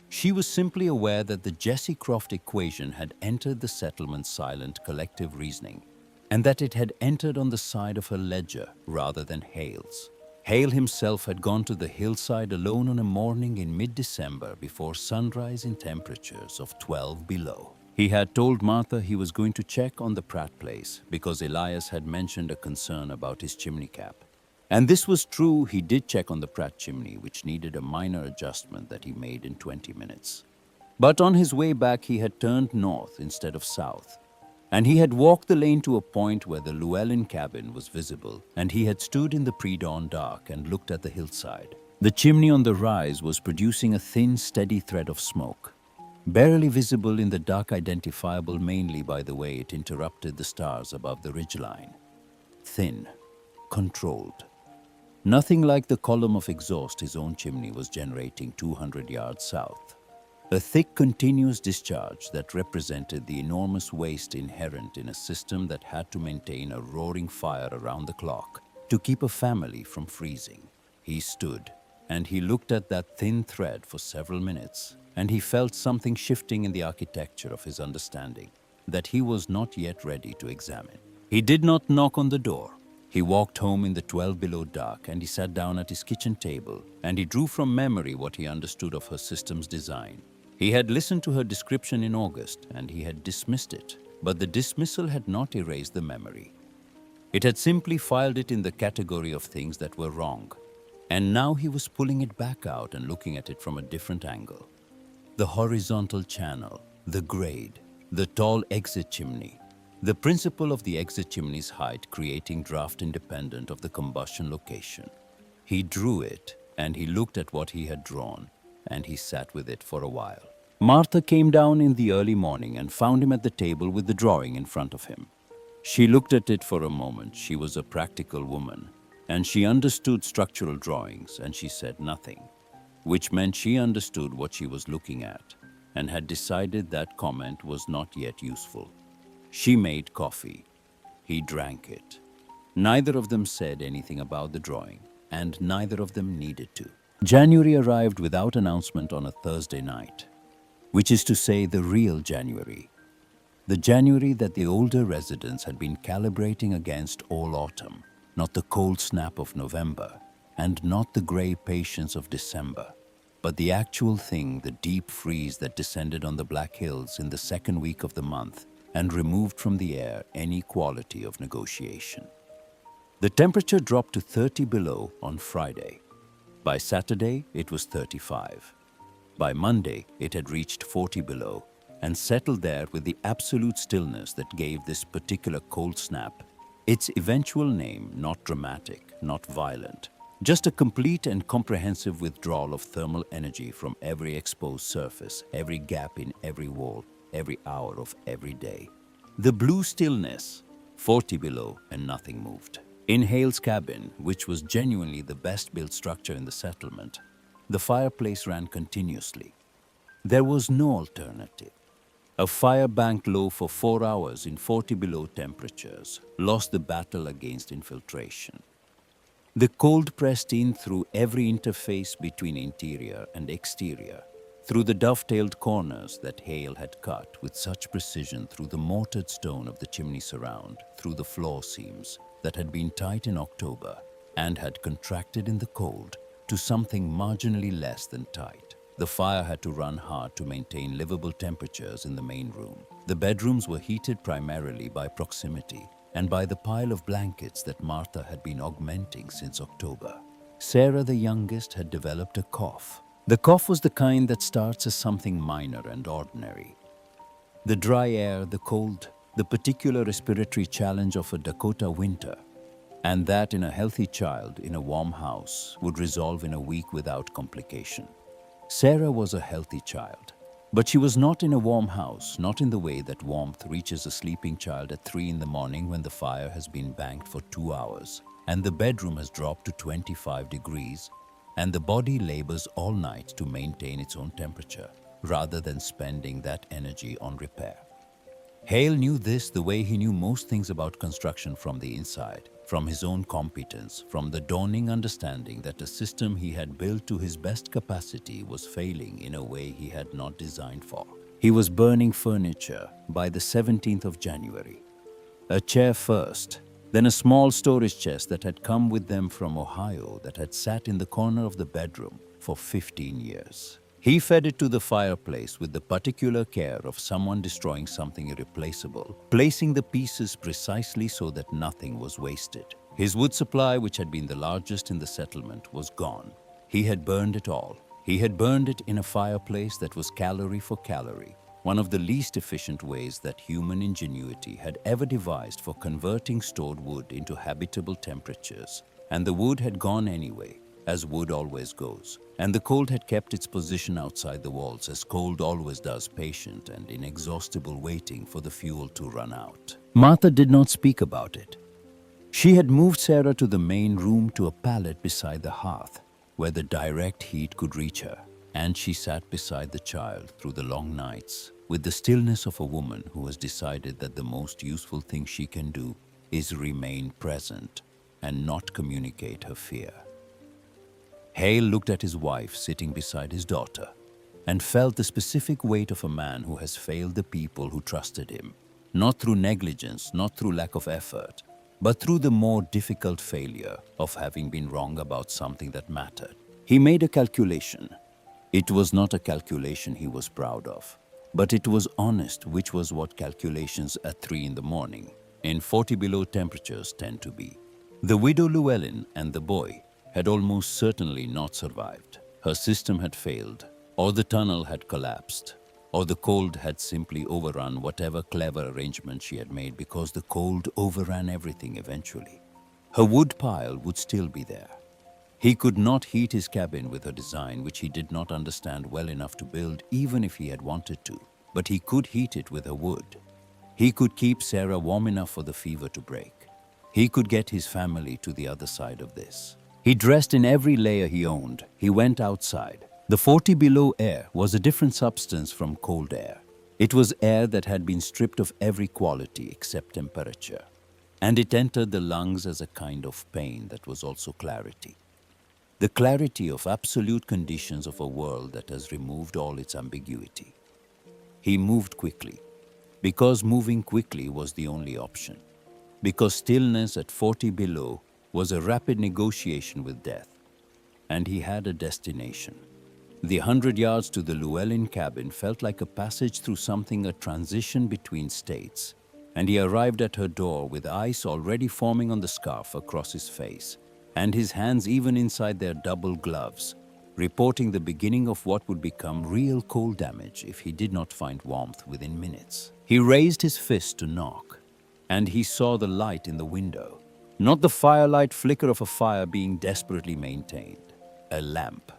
She was simply aware that the Jesse Croft equation had entered the settlement's silent collective reasoning, and that it had entered on the side of her ledger rather than Hale's. Hale himself had gone to the hillside alone on a morning in mid-December before sunrise in temperatures of 12 below. He had told Martha he was going to check on the Pratt place because Elias had mentioned a concern about his chimney cap. And this was true. He did check on the Pratt chimney, which needed a minor adjustment that he made in 20 minutes. But on his way back, he had turned north instead of south. And he had walked the lane to a point where the Llewellyn cabin was visible, and he had stood in the pre-dawn dark and looked at the hillside. The chimney on the rise was producing a thin, steady thread of smoke, barely visible in the dark, identifiable mainly by the way it interrupted the stars above the ridgeline. Thin, controlled. Nothing like the column of exhaust his own chimney was generating 200 yards south. A thick, continuous discharge that represented the enormous waste inherent in a system that had to maintain a roaring fire around the clock to keep a family from freezing. He stood, and he looked at that thin thread for several minutes, and he felt something shifting in the architecture of his understanding that he was not yet ready to examine. He did not knock on the door. He walked home in the 12 below dark, and he sat down at his kitchen table, and he drew from memory what he understood of her system's design. He had listened to her description in August, and he had dismissed it, but the dismissal had not erased the memory. It had simply filed it in the category of things that were wrong, and now he was pulling it back out and looking at it from a different angle. The horizontal channel, the grade, the tall exit chimney, the principle of the exit chimney's height creating draft independent of the combustion location. He drew it, and he looked at what he had drawn, and he sat with it for a while. Martha came down in the early morning and found him at the table with the drawing in front of him. She looked at it for a moment. She was a practical woman, and she understood structural drawings, and she said nothing, which meant she understood what she was looking at and had decided that comment was not yet useful. She made coffee. He drank it. Neither of them said anything about the drawing, and neither of them needed to. January arrived without announcement on a Thursday night, which is to say the real January. The January that the older residents had been calibrating against all autumn, not the cold snap of November, and not the gray patience of December, but the actual thing, the deep freeze that descended on the Black Hills in the second week of the month and removed from the air any quality of negotiation. The temperature dropped to 30 below on Friday. By Saturday, it was 35. By Monday, it had reached 40 below and settled there with the absolute stillness that gave this particular cold snap its eventual name. Not dramatic, not violent, just a complete and comprehensive withdrawal of thermal energy from every exposed surface, every gap in every wall, every hour of every day. The blue stillness, 40 below, and nothing moved. In Hale's cabin, which was genuinely the best built structure in the settlement, the fireplace ran continuously. There was no alternative. A fire banked low for 4 hours in 40 below temperatures lost the battle against infiltration. The cold pressed in through every interface between interior and exterior, through the dovetailed corners that Hale had cut with such precision through the mortared stone of the chimney surround, through the floor seams that had been tight in October and had contracted in the cold to something marginally less than tight. The fire had to run hard to maintain livable temperatures in the main room. The bedrooms were heated primarily by proximity and by the pile of blankets that Martha had been augmenting since October. Sarah, the youngest, had developed a cough. The cough was the kind that starts as something minor and ordinary. The dry air, the cold, the particular respiratory challenge of a Dakota winter, and that in a healthy child in a warm house would resolve in a week without complication. Sarah was a healthy child, but she was not in a warm house, not in the way that warmth reaches a sleeping child at 3 in the morning when the fire has been banked for 2 hours and the bedroom has dropped to 25 degrees and the body labors all night to maintain its own temperature rather than spending that energy on repair. Hale knew this the way he knew most things about construction from the inside, from his own competence, from the dawning understanding that a system he had built to his best capacity was failing in a way he had not designed for. He was burning furniture by the 17th of January. A chair first, then a small storage chest that had come with them from Ohio that had sat in the corner of the bedroom for 15 years. He fed it to the fireplace with the particular care of someone destroying something irreplaceable, placing the pieces precisely so that nothing was wasted. His wood supply, which had been the largest in the settlement, was gone. He had burned it all. He had burned it in a fireplace that was calorie for calorie, one of the least efficient ways that human ingenuity had ever devised for converting stored wood into habitable temperatures. And the wood had gone anyway, as wood always goes. And the cold had kept its position outside the walls, as cold always does, patient and inexhaustible, waiting for the fuel to run out. Martha did not speak about it. She had moved Sarah to the main room to a pallet beside the hearth, where the direct heat could reach her, and she sat beside the child through the long nights, with the stillness of a woman who has decided that the most useful thing she can do is remain present and not communicate her fear. Hale looked at his wife sitting beside his daughter and felt the specific weight of a man who has failed the people who trusted him, not through negligence, not through lack of effort, but through the more difficult failure of having been wrong about something that mattered. He made a calculation. It was not a calculation he was proud of, but it was honest, which was what calculations at 3 in the morning in 40 below temperatures tend to be. The widow Llewellyn and the boy had almost certainly not survived. Her system had failed, or the tunnel had collapsed, or the cold had simply overrun whatever clever arrangement she had made, because the cold overran everything eventually. Her wood pile would still be there. He could not heat his cabin with her design, which he did not understand well enough to build, even if he had wanted to, but he could heat it with her wood. He could keep Sarah warm enough for the fever to break. He could get his family to the other side of this. He dressed in every layer he owned. He went outside. The 40 below air was a different substance from cold air. It was air that had been stripped of every quality except temperature. And it entered the lungs as a kind of pain that was also clarity. The clarity of absolute conditions of a world that has removed all its ambiguity. He moved quickly, because moving quickly was the only option. Because stillness at 40 below was a rapid negotiation with death, and he had a destination. The 100 yards to the Llewellyn cabin felt like a passage through something, a transition between states, and he arrived at her door with ice already forming on the scarf across his face, and his hands even inside their double gloves, reporting the beginning of what would become real cold damage if he did not find warmth within minutes. He raised his fist to knock, and he saw the light in the window. Not the firelight flicker of a fire being desperately maintained. A lamp.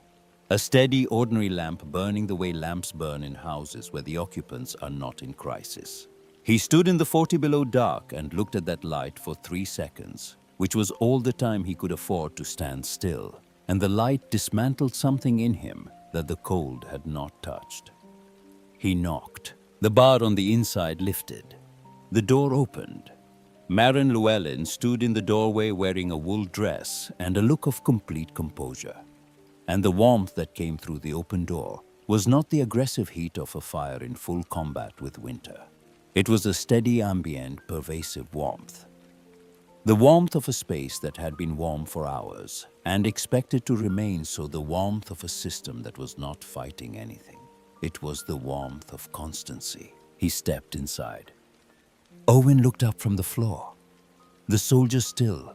A steady, ordinary lamp burning the way lamps burn in houses where the occupants are not in crisis. He stood in the 40 below dark and looked at that light for 3 seconds, which was all the time he could afford to stand still, and the light dismantled something in him that the cold had not touched. He knocked. The bar on the inside lifted. The door opened. Maren Llewellyn stood in the doorway wearing a wool dress and a look of complete composure. And the warmth that came through the open door was not the aggressive heat of a fire in full combat with winter. It was a steady, ambient, pervasive warmth. The warmth of a space that had been warm for hours and expected to remain so, the warmth of a system that was not fighting anything. It was the warmth of constancy. He stepped inside. Owen looked up from the floor. The soldiers still.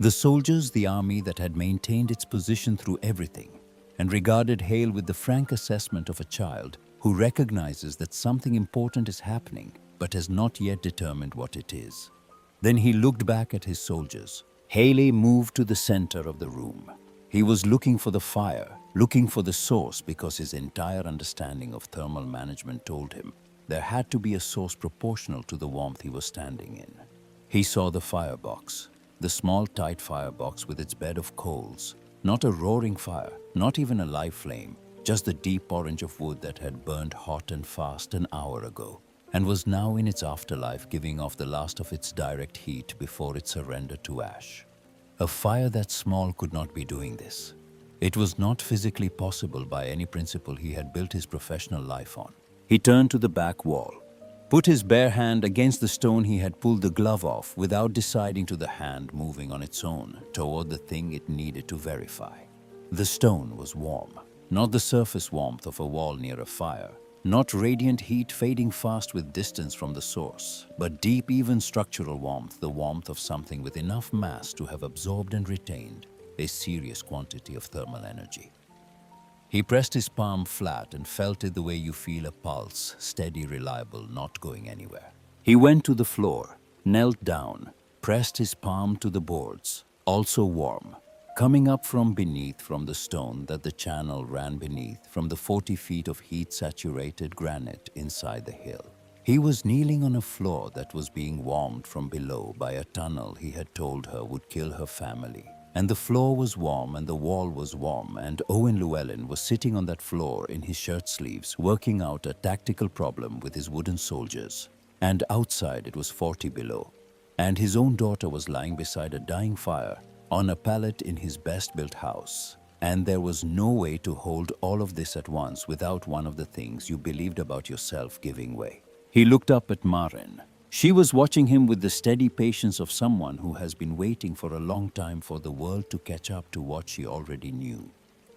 The soldiers, the army that had maintained its position through everything, and regarded Hale with the frank assessment of a child who recognizes that something important is happening but has not yet determined what it is. Then he looked back at his soldiers. Haley moved to the center of the room. He was looking for the fire, looking for the source, because his entire understanding of thermal management told him there had to be a source proportional to the warmth he was standing in. He saw the firebox, the small tight firebox with its bed of coals, not a roaring fire, not even a live flame, just the deep orange of wood that had burned hot and fast an hour ago, and was now in its afterlife giving off the last of its direct heat before it surrendered to ash. A fire that small could not be doing this. It was not physically possible by any principle he had built his professional life on. He turned to the back wall, put his bare hand against the stone he had pulled the glove off without deciding to the hand moving on its own toward the thing it needed to verify. The stone was warm, not the surface warmth of a wall near a fire, not radiant heat fading fast with distance from the source, but deep, even structural warmth, the warmth of something with enough mass to have absorbed and retained a serious quantity of thermal energy. He pressed his palm flat and felt it the way you feel a pulse, steady, reliable, not going anywhere. He went to the floor, knelt down, pressed his palm to the boards, also warm, coming up from beneath, from the stone that the channel ran beneath, from the 40 feet of heat-saturated granite inside the hill. He was kneeling on a floor that was being warmed from below by a tunnel he had told her would kill her family. And the floor was warm and the wall was warm, and Owen Llewellyn was sitting on that floor in his shirt sleeves, working out a tactical problem with his wooden soldiers. And outside it was 40 below, and his own daughter was lying beside a dying fire on a pallet in his best-built house. And there was no way to hold all of this at once without one of the things you believed about yourself giving way. He looked up at Maren. She was watching him with the steady patience of someone who has been waiting for a long time for the world to catch up to what she already knew,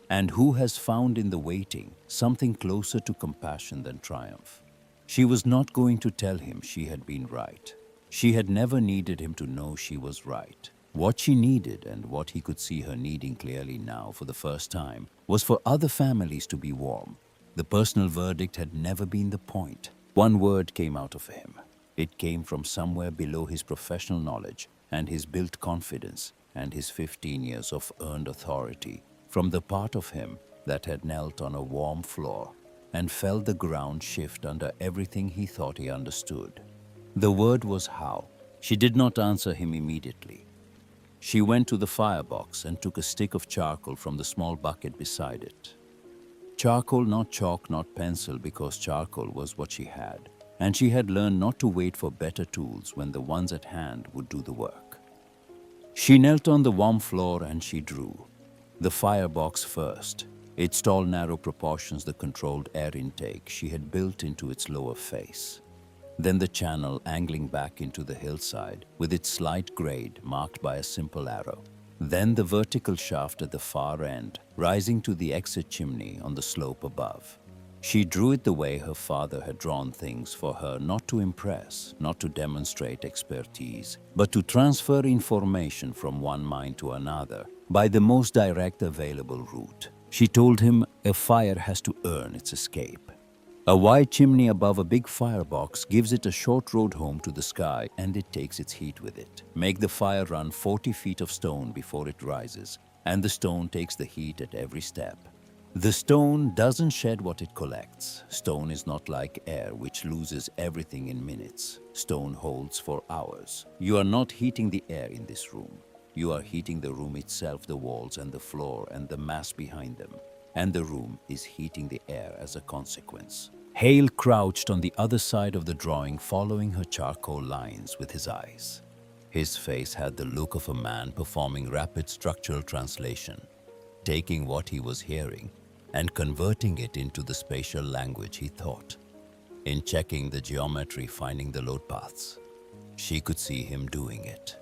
and who has found in the waiting something closer to compassion than triumph. She was not going to tell him she had been right. She had never needed him to know she was right. What she needed, and what he could see her needing clearly now for the first time, was for other families to be warm. The personal verdict had never been the point. One word came out of him. It came from somewhere below his professional knowledge and his built confidence and his 15 years of earned authority, from the part of him that had knelt on a warm floor and felt the ground shift under everything he thought he understood. The word was how. She did not answer him immediately. She went to the firebox and took a stick of charcoal from the small bucket beside it. Charcoal, not chalk, not pencil, because charcoal was what she had. And she had learned not to wait for better tools when the ones at hand would do the work. She knelt on the warm floor and she drew. The firebox first, its tall, narrow proportions, the controlled air intake she had built into its lower face. Then the channel angling back into the hillside with its slight grade marked by a simple arrow. Then the vertical shaft at the far end, rising to the exit chimney on the slope above. She drew it the way her father had drawn things for her, not to impress, not to demonstrate expertise, but to transfer information from one mind to another by the most direct available route. She told him a fire has to earn its escape. A wide chimney above a big firebox gives it a short road home to the sky, and it takes its heat with it. Make the fire run 40 feet of stone before it rises, and the stone takes the heat at every step. The stone doesn't shed what it collects. Stone is not like air, which loses everything in minutes. Stone holds for hours. You are not heating the air in this room. You are heating the room itself, the walls and the floor and the mass behind them. And the room is heating the air as a consequence. Hale crouched on the other side of the drawing, following her charcoal lines with his eyes. His face had the look of a man performing rapid structural translation, taking what he was hearing and converting it into the spatial language he thought. In checking the geometry, finding the load paths, she could see him doing it.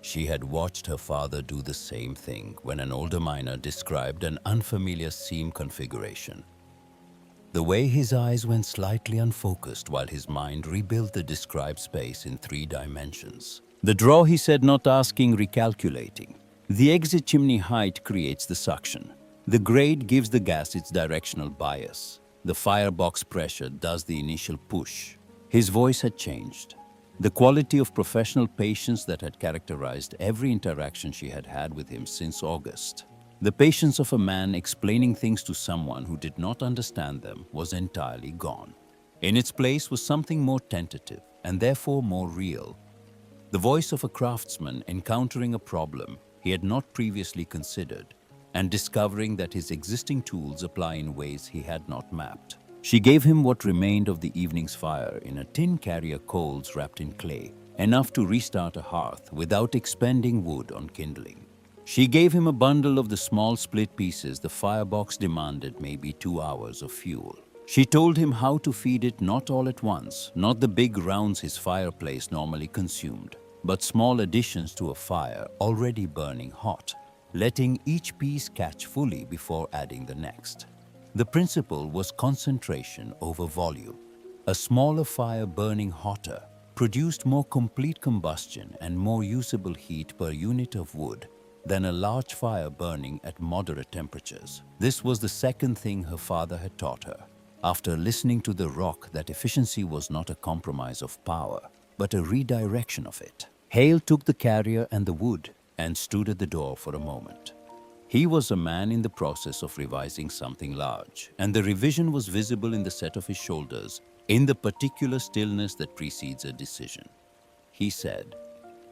She had watched her father do the same thing when an older miner described an unfamiliar seam configuration. The way his eyes went slightly unfocused while his mind rebuilt the described space in 3 dimensions. The draw, he said, not asking, recalculating. The exit chimney height creates the suction. The grade gives the gas its directional bias. The firebox pressure does the initial push. His voice had changed. The quality of professional patience that had characterized every interaction she had had with him since August. The patience of a man explaining things to someone who did not understand them was entirely gone. In its place was something more tentative and therefore more real. The voice of a craftsman encountering a problem he had not previously considered and discovering that his existing tools apply in ways he had not mapped. She gave him what remained of the evening's fire in a tin carrier, coals wrapped in clay, enough to restart a hearth without expending wood on kindling. She gave him a bundle of the small split pieces the firebox demanded, maybe 2 hours of fuel. She told him how to feed it, not all at once, not the big rounds his fireplace normally consumed, but small additions to a fire already burning hot, letting each piece catch fully before adding the next. The principle was concentration over volume. A smaller fire burning hotter produced more complete combustion and more usable heat per unit of wood than a large fire burning at moderate temperatures. This was the second thing her father had taught her. After listening to the rock, that efficiency was not a compromise of power, but a redirection of it. Hale took the carrier and the wood and stood at the door for a moment. He was a man in the process of revising something large, and the revision was visible in the set of his shoulders, in the particular stillness that precedes a decision. He said,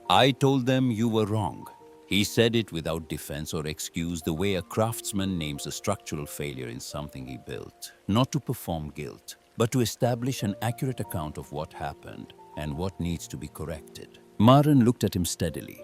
"I told them you were wrong." He said it without defense or excuse, the way a craftsman names a structural failure in something he built, not to perform guilt, but to establish an accurate account of what happened and what needs to be corrected. Maren looked at him steadily.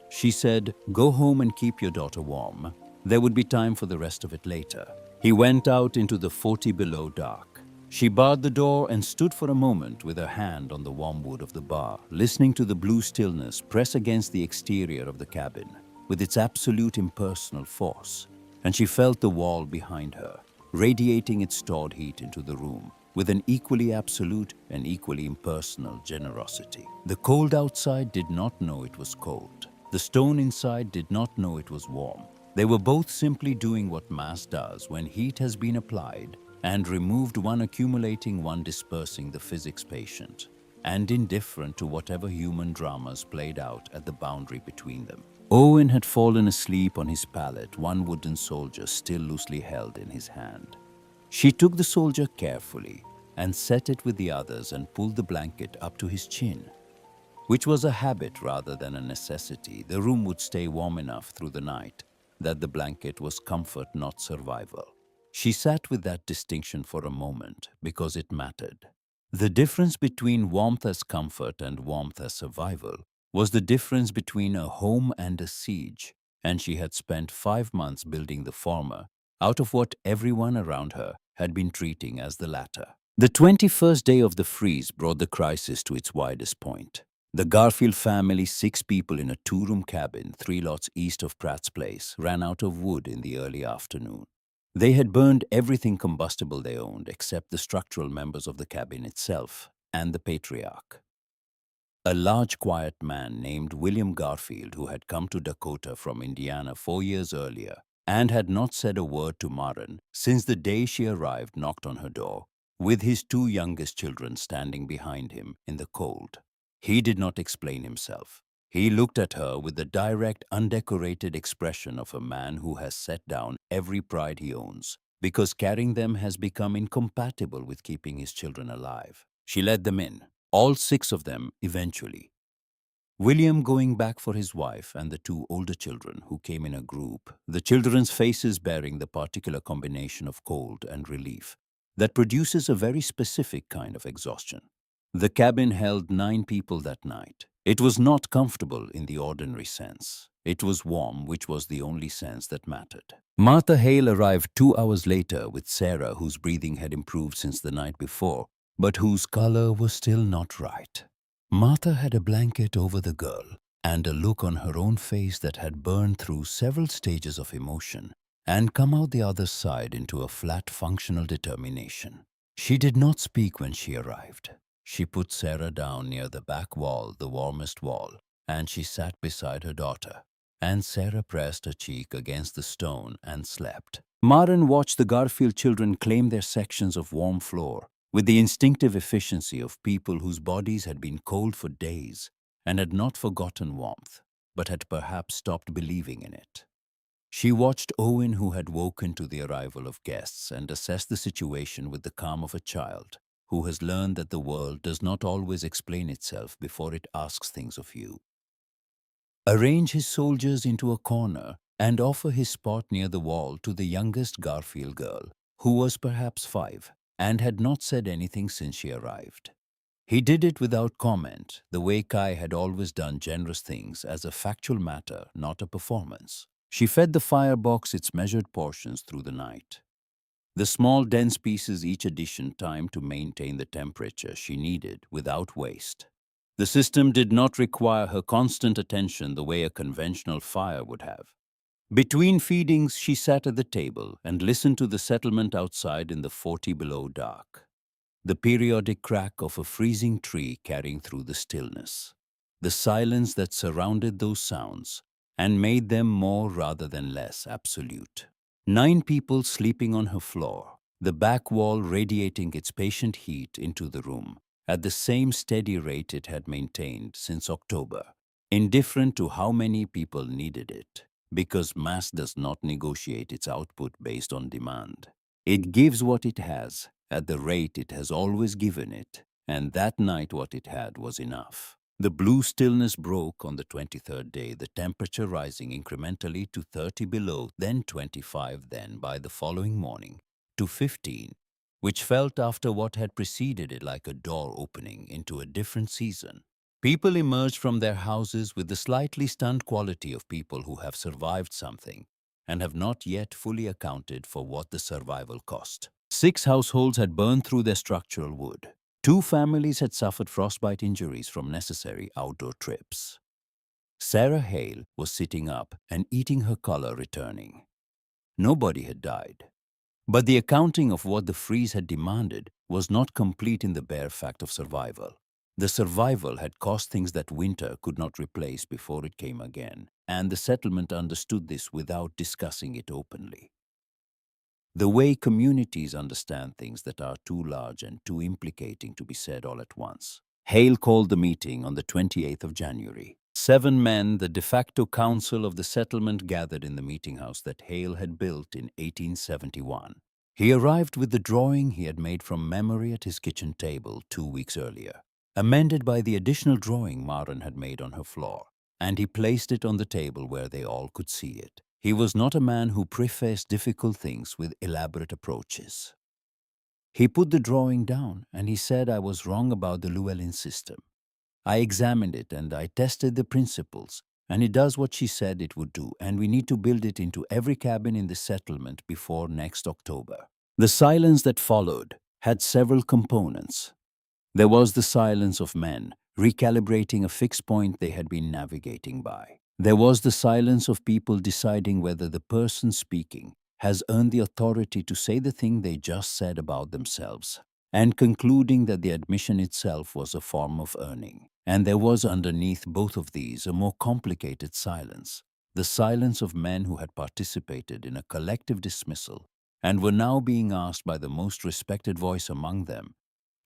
She said, "Go home and keep your daughter warm. There would be time for the rest of it later." He went out into the 40 below dark. She barred the door and stood for a moment with her hand on the warm wood of the bar, listening to the blue stillness press against the exterior of the cabin with its absolute impersonal force. And she felt the wall behind her, radiating its stored heat into the room with an equally absolute and equally impersonal generosity. The cold outside did not know it was cold. The stone inside did not know it was warm. They were both simply doing what mass does when heat has been applied and removed, one accumulating, one dispersing the physics patient, and indifferent to whatever human dramas played out at the boundary between them. Owen had fallen asleep on his pallet, one wooden soldier still loosely held in his hand. She took the soldier carefully and set it with the others and pulled the blanket up to his chin, which was a habit rather than a necessity. The room would stay warm enough through the night that the blanket was comfort, not survival. She sat with that distinction for a moment because it mattered. The difference between warmth as comfort and warmth as survival was the difference between a home and a siege, and she had spent 5 months building the former out of what everyone around her had been treating as the latter. The 21st day of the freeze brought the crisis to its widest point. The Garfield family, 6 people in a 2-room cabin 3 lots east of Pratt's place, ran out of wood in the early afternoon. They had burned everything combustible they owned except the structural members of the cabin itself and the patriarch. A large, quiet man named William Garfield, who had come to Dakota from Indiana 4 years earlier, and had not said a word to Maren since the day she arrived knocked on her door, with his two youngest children standing behind him in the cold. He did not explain himself. He looked at her with the direct, undecorated expression of a man who has set down every pride he owns, because carrying them has become incompatible with keeping his children alive. She let them in, all six of them eventually. William going back for his wife and the two older children who came in a group, the children's faces bearing the particular combination of cold and relief that produces a very specific kind of exhaustion. The cabin held 9 people that night. It was not comfortable in the ordinary sense. It was warm, which was the only sense that mattered. Martha Hale arrived 2 hours later with Sarah, whose breathing had improved since the night before, but whose color was still not right. Martha had a blanket over the girl and a look on her own face that had burned through several stages of emotion and come out the other side into a flat functional determination. She did not speak when she arrived. She put Sarah down near the back wall, the warmest wall, and she sat beside her daughter. And Sarah pressed her cheek against the stone and slept. Maren watched the Garfield children claim their sections of warm floor with the instinctive efficiency of people whose bodies had been cold for days and had not forgotten warmth, but had perhaps stopped believing in it. She watched Owen, who had woken to the arrival of guests, and assessed the situation with the calm of a child who has learned that the world does not always explain itself before it asks things of you. Arrange his soldiers into a corner and offer his spot near the wall to the youngest Garfield girl, who was perhaps 5 and had not said anything since she arrived. He did it without comment, the way Kai had always done generous things as a factual matter, not a performance. She fed the firebox its measured portions through the night. The small, dense pieces each addition time to maintain the temperature she needed without waste. The system did not require her constant attention the way a conventional fire would have. Between feedings, she sat at the table and listened to the settlement outside in the 40 below dark. The periodic crack of a freezing tree carrying through the stillness. The silence that surrounded those sounds and made them more rather than less absolute. 9 people sleeping on her floor, the back wall radiating its patient heat into the room at the same steady rate it had maintained since October, indifferent to how many people needed it, because mass does not negotiate its output based on demand. It gives what it has, at the rate it has always given it, and that night what it had was enough. The blue stillness broke on the 23rd day, the temperature rising incrementally to 30 below, then 25, then by the following morning to 15, which felt after what had preceded it like a door opening into a different season. People emerged from their houses with the slightly stunned quality of people who have survived something and have not yet fully accounted for what the survival cost. 6 households had burned through their structural wood. 2 families had suffered frostbite injuries from necessary outdoor trips. Sarah Hale was sitting up and eating her color returning. Nobody had died. But the accounting of what the freeze had demanded was not complete in the bare fact of survival. The survival had cost things that winter could not replace before it came again, and the settlement understood this without discussing it openly. The way communities understand things that are too large and too implicating to be said all at once. Hale called the meeting on the 28th of January. 7 men, the de facto council of the settlement, gathered in the meeting house that Hale had built in 1871. He arrived with the drawing he had made from memory at his kitchen table 2 weeks earlier, amended by the additional drawing Maren had made on her floor, and he placed it on the table where they all could see it. He was not a man who prefaced difficult things with elaborate approaches. He put the drawing down and he said I was wrong about the Llewellyn system. I examined it and I tested the principles, and it does what she said it would do, and we need to build it into every cabin in the settlement before next October. The silence that followed had several components. There was the silence of men recalibrating a fixed point they had been navigating by. There was the silence of people deciding whether the person speaking has earned the authority to say the thing they just said about themselves, and concluding that the admission itself was a form of earning. And there was underneath both of these a more complicated silence, the silence of men who had participated in a collective dismissal and were now being asked by the most respected voice among them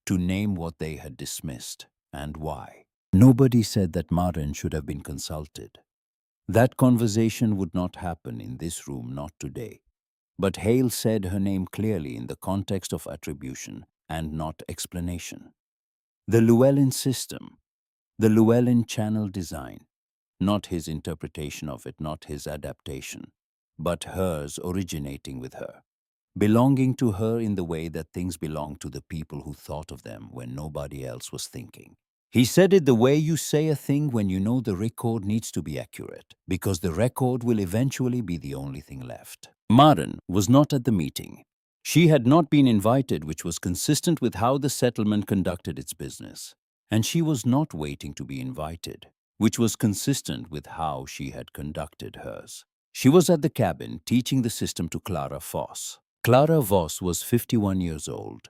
to name what they had dismissed and why. Nobody said that Maren should have been consulted. That conversation would not happen in this room, not today. But Hale said her name clearly in the context of attribution and not explanation. The Llewellyn system, the Llewellyn channel design, not his interpretation of it, not his adaptation, but hers originating with her, belonging to her in the way that things belong to the people who thought of them when nobody else was thinking. He said it the way you say a thing when you know the record needs to be accurate, because the record will eventually be the only thing left. Maren was not at the meeting. She had not been invited, which was consistent with how the settlement conducted its business. And she was not waiting to be invited, which was consistent with how she had conducted hers. She was at the cabin teaching the system to Clara Voss. Clara Voss was 51 years old,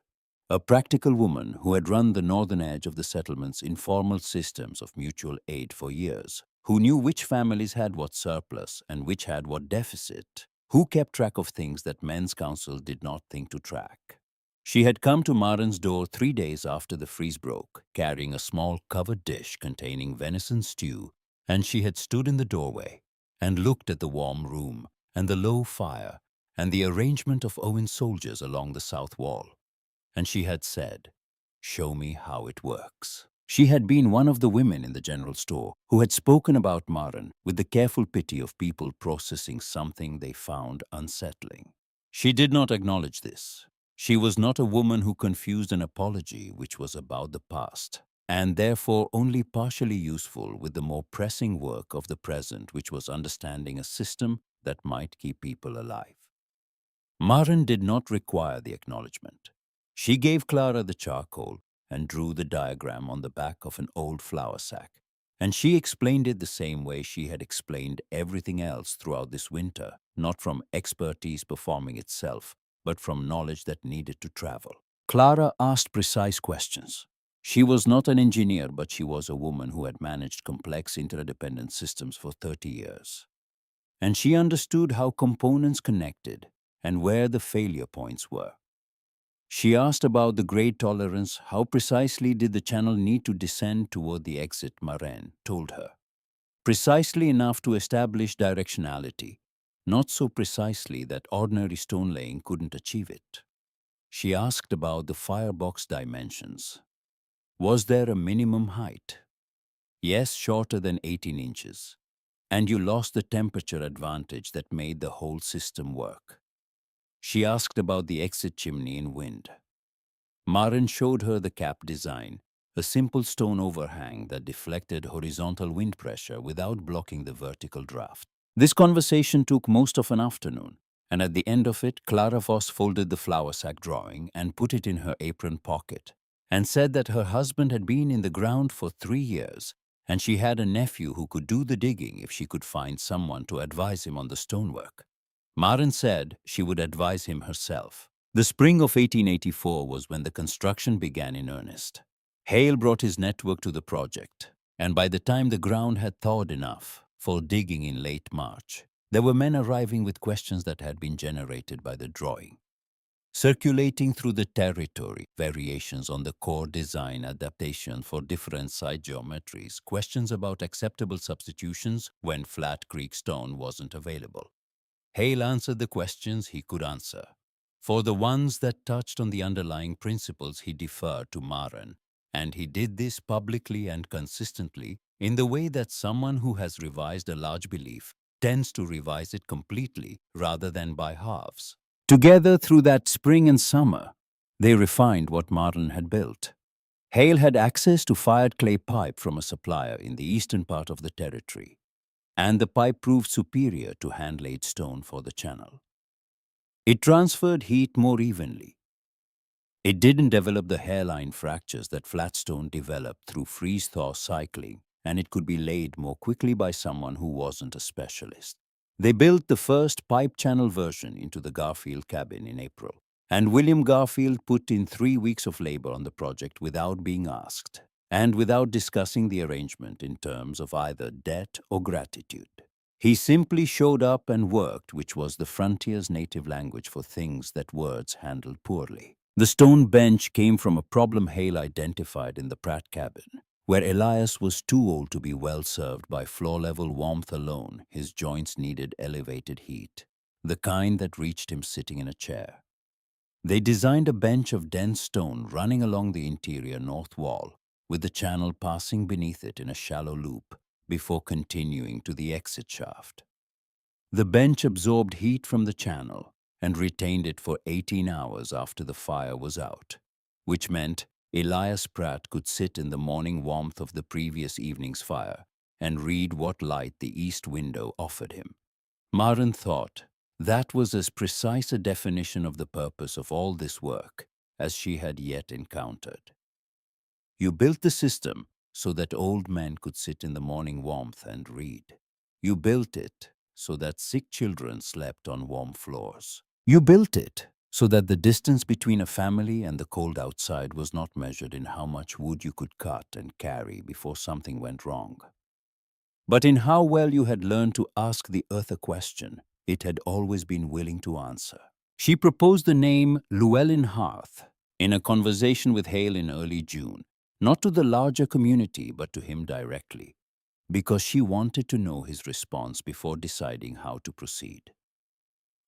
a practical woman who had run the northern edge of the settlement's informal systems of mutual aid for years, who knew which families had what surplus and which had what deficit, who kept track of things that men's council did not think to track. She had come to Maren's door 3 days after the freeze broke, carrying a small covered dish containing venison stew, and she had stood in the doorway and looked at the warm room and the low fire and the arrangement of Owen's soldiers along the south wall. And she had said, "Show me how it works." She had been one of the women in the general store who had spoken about Maren with the careful pity of people processing something they found unsettling. She did not acknowledge this. She was not a woman who confused an apology which was about the past, and therefore only partially useful with the more pressing work of the present, which was understanding a system that might keep people alive. Maren did not require the acknowledgement. She gave Clara the charcoal and drew the diagram on the back of an old flour sack, and she explained it the same way she had explained everything else throughout this winter, not from expertise performing itself, but from knowledge that needed to travel. Clara asked precise questions. She was not an engineer, but she was a woman who had managed complex interdependent systems for 30 years. And she understood how components connected and where the failure points were. She asked about the grade tolerance. How precisely did the channel need to descend toward the exit? Maren told her. Precisely enough to establish directionality, not so precisely that ordinary stone laying couldn't achieve it. She asked about the firebox dimensions. Was there a minimum height? Yes, shorter than 18 inches. And you lost the temperature advantage that made the whole system work. She asked about the exit chimney in wind. Maren showed her the cap design, a simple stone overhang that deflected horizontal wind pressure without blocking the vertical draft. This conversation took most of an afternoon, and at the end of it, Clara Voss folded the flour sack drawing and put it in her apron pocket, and said that her husband had been in the ground for 3 years, and she had a nephew who could do the digging if she could find someone to advise him on the stonework. Maren said she would advise him herself. The spring of 1884 was when the construction began in earnest. Hale brought his network to the project, and by the time the ground had thawed enough for digging in late March, there were men arriving with questions that had been generated by the drawing. Circulating through the territory, variations on the core design adaptation for different side geometries, questions about acceptable substitutions when flat creek stone wasn't available. Hale answered the questions he could answer. For the ones that touched on the underlying principles, he deferred to Maren, and he did this publicly and consistently in the way that someone who has revised a large belief tends to revise it completely rather than by halves. Together through that spring and summer, they refined what Maren had built. Hale had access to fired clay pipe from a supplier in the eastern part of the territory, and the pipe proved superior to hand-laid stone for the channel. It transferred heat more evenly. It didn't develop the hairline fractures that flat stone developed through freeze-thaw cycling, and it could be laid more quickly by someone who wasn't a specialist. They built the first pipe channel version into the Garfield cabin in April, and William Garfield put in 3 weeks of labor on the project without being asked, and without discussing the arrangement in terms of either debt or gratitude. He simply showed up and worked, which was the frontier's native language for things that words handled poorly. The stone bench came from a problem Hale identified in the Pratt cabin, where Elias was too old to be well served by floor-level warmth alone. His joints needed elevated heat, the kind that reached him sitting in a chair. They designed a bench of dense stone running along the interior north wall, with the channel passing beneath it in a shallow loop before continuing to the exit shaft. The bench absorbed heat from the channel and retained it for 18 hours after the fire was out, which meant Elias Pratt could sit in the morning warmth of the previous evening's fire and read what light the east window offered him. Maren thought that was as precise a definition of the purpose of all this work as she had yet encountered. You built the system so that old men could sit in the morning warmth and read. You built it so that sick children slept on warm floors. You built it so that the distance between a family and the cold outside was not measured in how much wood you could cut and carry before something went wrong, but in how well you had learned to ask the earth a question it had always been willing to answer. She proposed the name Llewellyn Hearth in a conversation with Hale in early June, not to the larger community but to him directly, because she wanted to know his response before deciding how to proceed.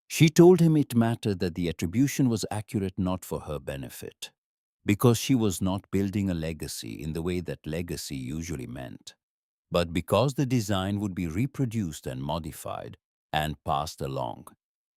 She told him it mattered that the attribution was accurate not for her benefit, because she was not building a legacy in the way that legacy usually meant, but because the design would be reproduced and modified and passed along,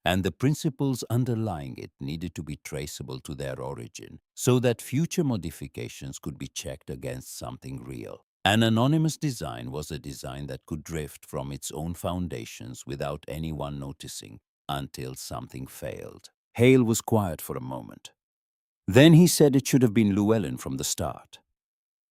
and the principles underlying it needed to be traceable to their origin so that future modifications could be checked against something real. An anonymous design was a design that could drift from its own foundations without anyone noticing until something failed. Hale was quiet for a moment. Then he said it should have been Llewellyn from the start.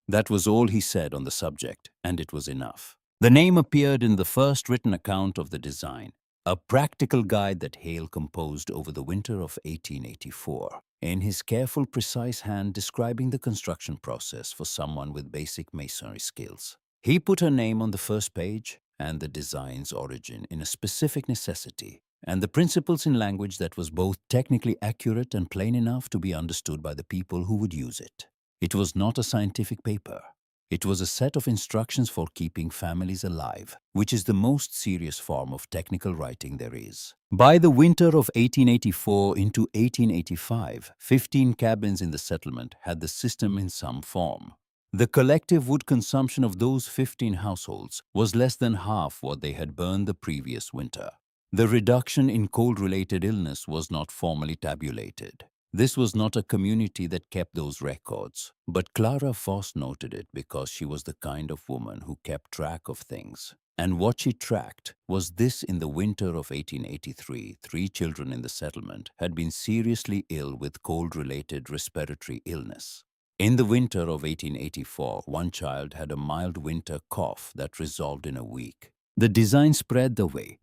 That was all he said on the subject, and it was enough. The name appeared in the first written account of the design, a practical guide that Hale composed over the winter of 1884, in his careful, precise hand describing the construction process for someone with basic masonry skills. He put her name on the first page and the design's origin in a specific necessity, and the principles in language that was both technically accurate and plain enough to be understood by the people who would use it. It was not a scientific paper. It was a set of instructions for keeping families alive, which is the most serious form of technical writing there is. By the winter of 1884 into 1885, 15 cabins in the settlement had the system in some form. The collective wood consumption of those 15 households was less than half what they had burned the previous winter. The reduction in cold-related illness was not formally tabulated. This was not a community that kept those records, but Clara Foss noted it because she was the kind of woman who kept track of things. And what she tracked was this: in the winter of 1883, 3 children in the settlement had been seriously ill with cold-related respiratory illness. In the winter of 1884, 1 child had a mild winter cough that resolved in a week. The design spread the way.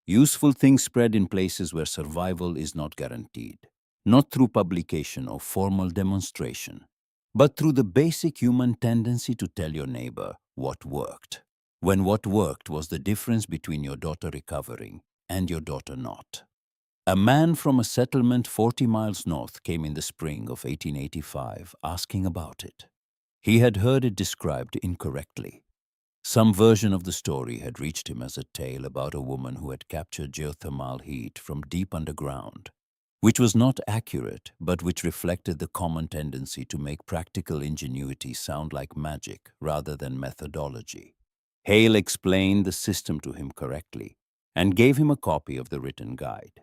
Useful things spread in places where survival is not guaranteed. Not through publication or formal demonstration, but through the basic human tendency to tell your neighbor what worked, when what worked was the difference between your daughter recovering and your daughter not. A man from a settlement 40 miles north came in the spring of 1885 asking about it. He had heard it described incorrectly. Some version of the story had reached him as a tale about a woman who had captured geothermal heat from deep underground, which was not accurate, but which reflected the common tendency to make practical ingenuity sound like magic rather than methodology. Hale explained the system to him correctly and gave him a copy of the written guide.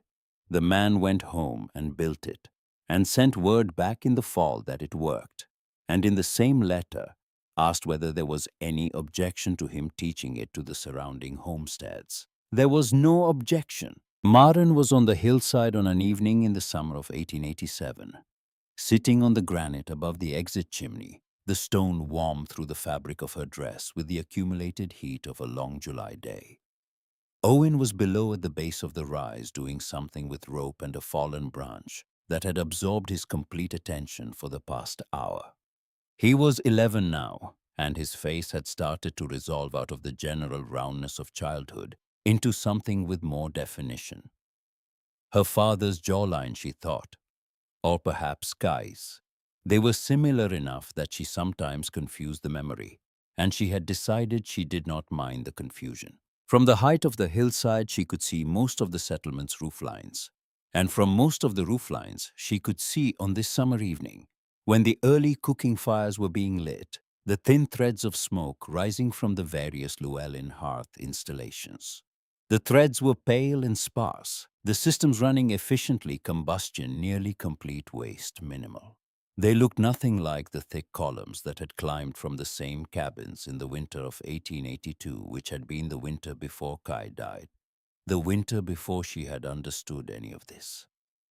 The man went home and built it and sent word back in the fall that it worked, and in the same letter asked whether there was any objection to him teaching it to the surrounding homesteads. There was no objection. Maren was on the hillside on an evening in the summer of 1887, sitting on the granite above the exit chimney, the stone warm through the fabric of her dress with the accumulated heat of a long July day. Owen was below at the base of the rise doing something with rope and a fallen branch that had absorbed his complete attention for the past hour. He was 11 now, and his face had started to resolve out of the general roundness of childhood into something with more definition. Her father's jawline, she thought, or perhaps Guy's. They were similar enough that she sometimes confused the memory, and she had decided she did not mind the confusion. From the height of the hillside, she could see most of the settlement's roof lines. And from most of the roof lines, she could see on this summer evening, when the early cooking fires were being lit, the thin threads of smoke rising from the various Llewellyn hearth installations. The threads were pale and sparse, the systems running efficiently, combustion nearly complete, waste minimal. They looked nothing like the thick columns that had climbed from the same cabins in the winter of 1882, which had been the winter before Kai died, the winter before she had understood any of this.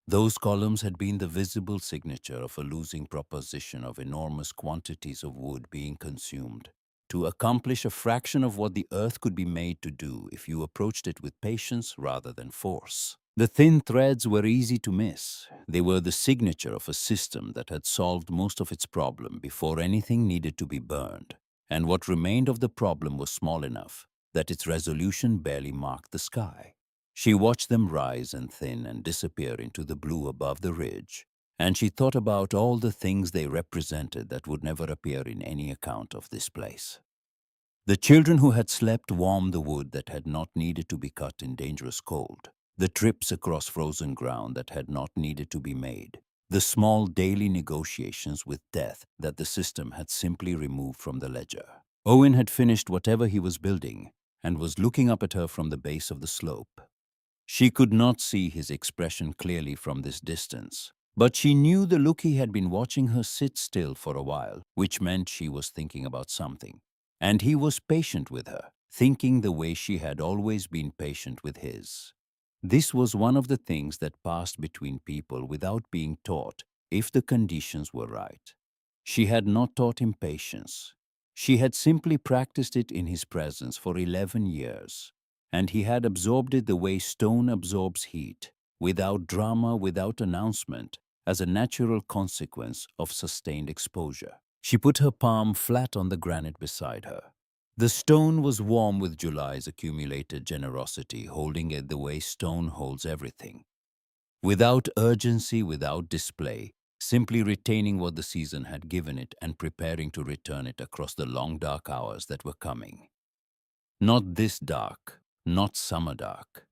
Those columns had been the visible signature of a losing proposition of enormous quantities of wood being consumed to accomplish a fraction of what the earth could be made to do if you approached it with patience rather than force. The thin threads were easy to miss. They were the signature of a system that had solved most of its problem before anything needed to be burned, and what remained of the problem was small enough that its resolution barely marked the sky. She watched them rise and thin and disappear into the blue above the ridge, and she thought about all the things they represented that would never appear in any account of this place. The children who had slept warmed the wood that had not needed to be cut in dangerous cold, the trips across frozen ground that had not needed to be made, the small daily negotiations with death that the system had simply removed from the ledger. Owen had finished whatever he was building and was looking up at her from the base of the slope. She could not see his expression clearly from this distance, but she knew the look. He had been watching her sit still for a while, which meant she was thinking about something. And he was patient with her, thinking the way she had always been patient with his. This was one of the things that passed between people without being taught if the conditions were right. She had not taught him patience. She had simply practiced it in his presence for 11 years. And he had absorbed it the way stone absorbs heat, without drama, without announcement, as a natural consequence of sustained exposure. She put her palm flat on the granite beside her. The stone was warm with July's accumulated generosity, holding it the way stone holds everything. Without urgency, without display, simply retaining what the season had given it and preparing to return it across the long dark hours that were coming. Not this dark, not summer dark.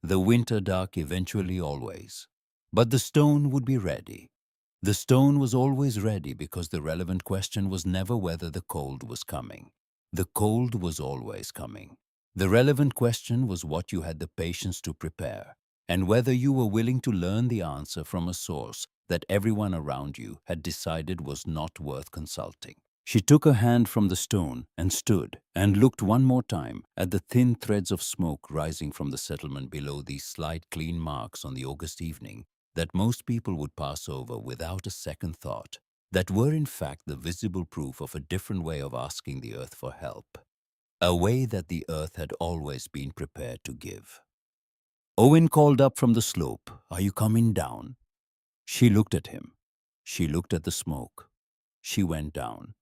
The winter dark eventually always. But the stone would be ready. The stone was always ready because the relevant question was never whether the cold was coming. The cold was always coming. The relevant question was what you had the patience to prepare, and whether you were willing to learn the answer from a source that everyone around you had decided was not worth consulting. She took her hand from the stone and stood and looked one more time at the thin threads of smoke rising from the settlement below, these slight clean marks on the August evening that most people would pass over without a second thought, that were in fact the visible proof of a different way of asking the earth for help, a way that the earth had always been prepared to give. Owen called up from the slope, "Are you coming down?" She looked at him. She looked at the smoke. She went down.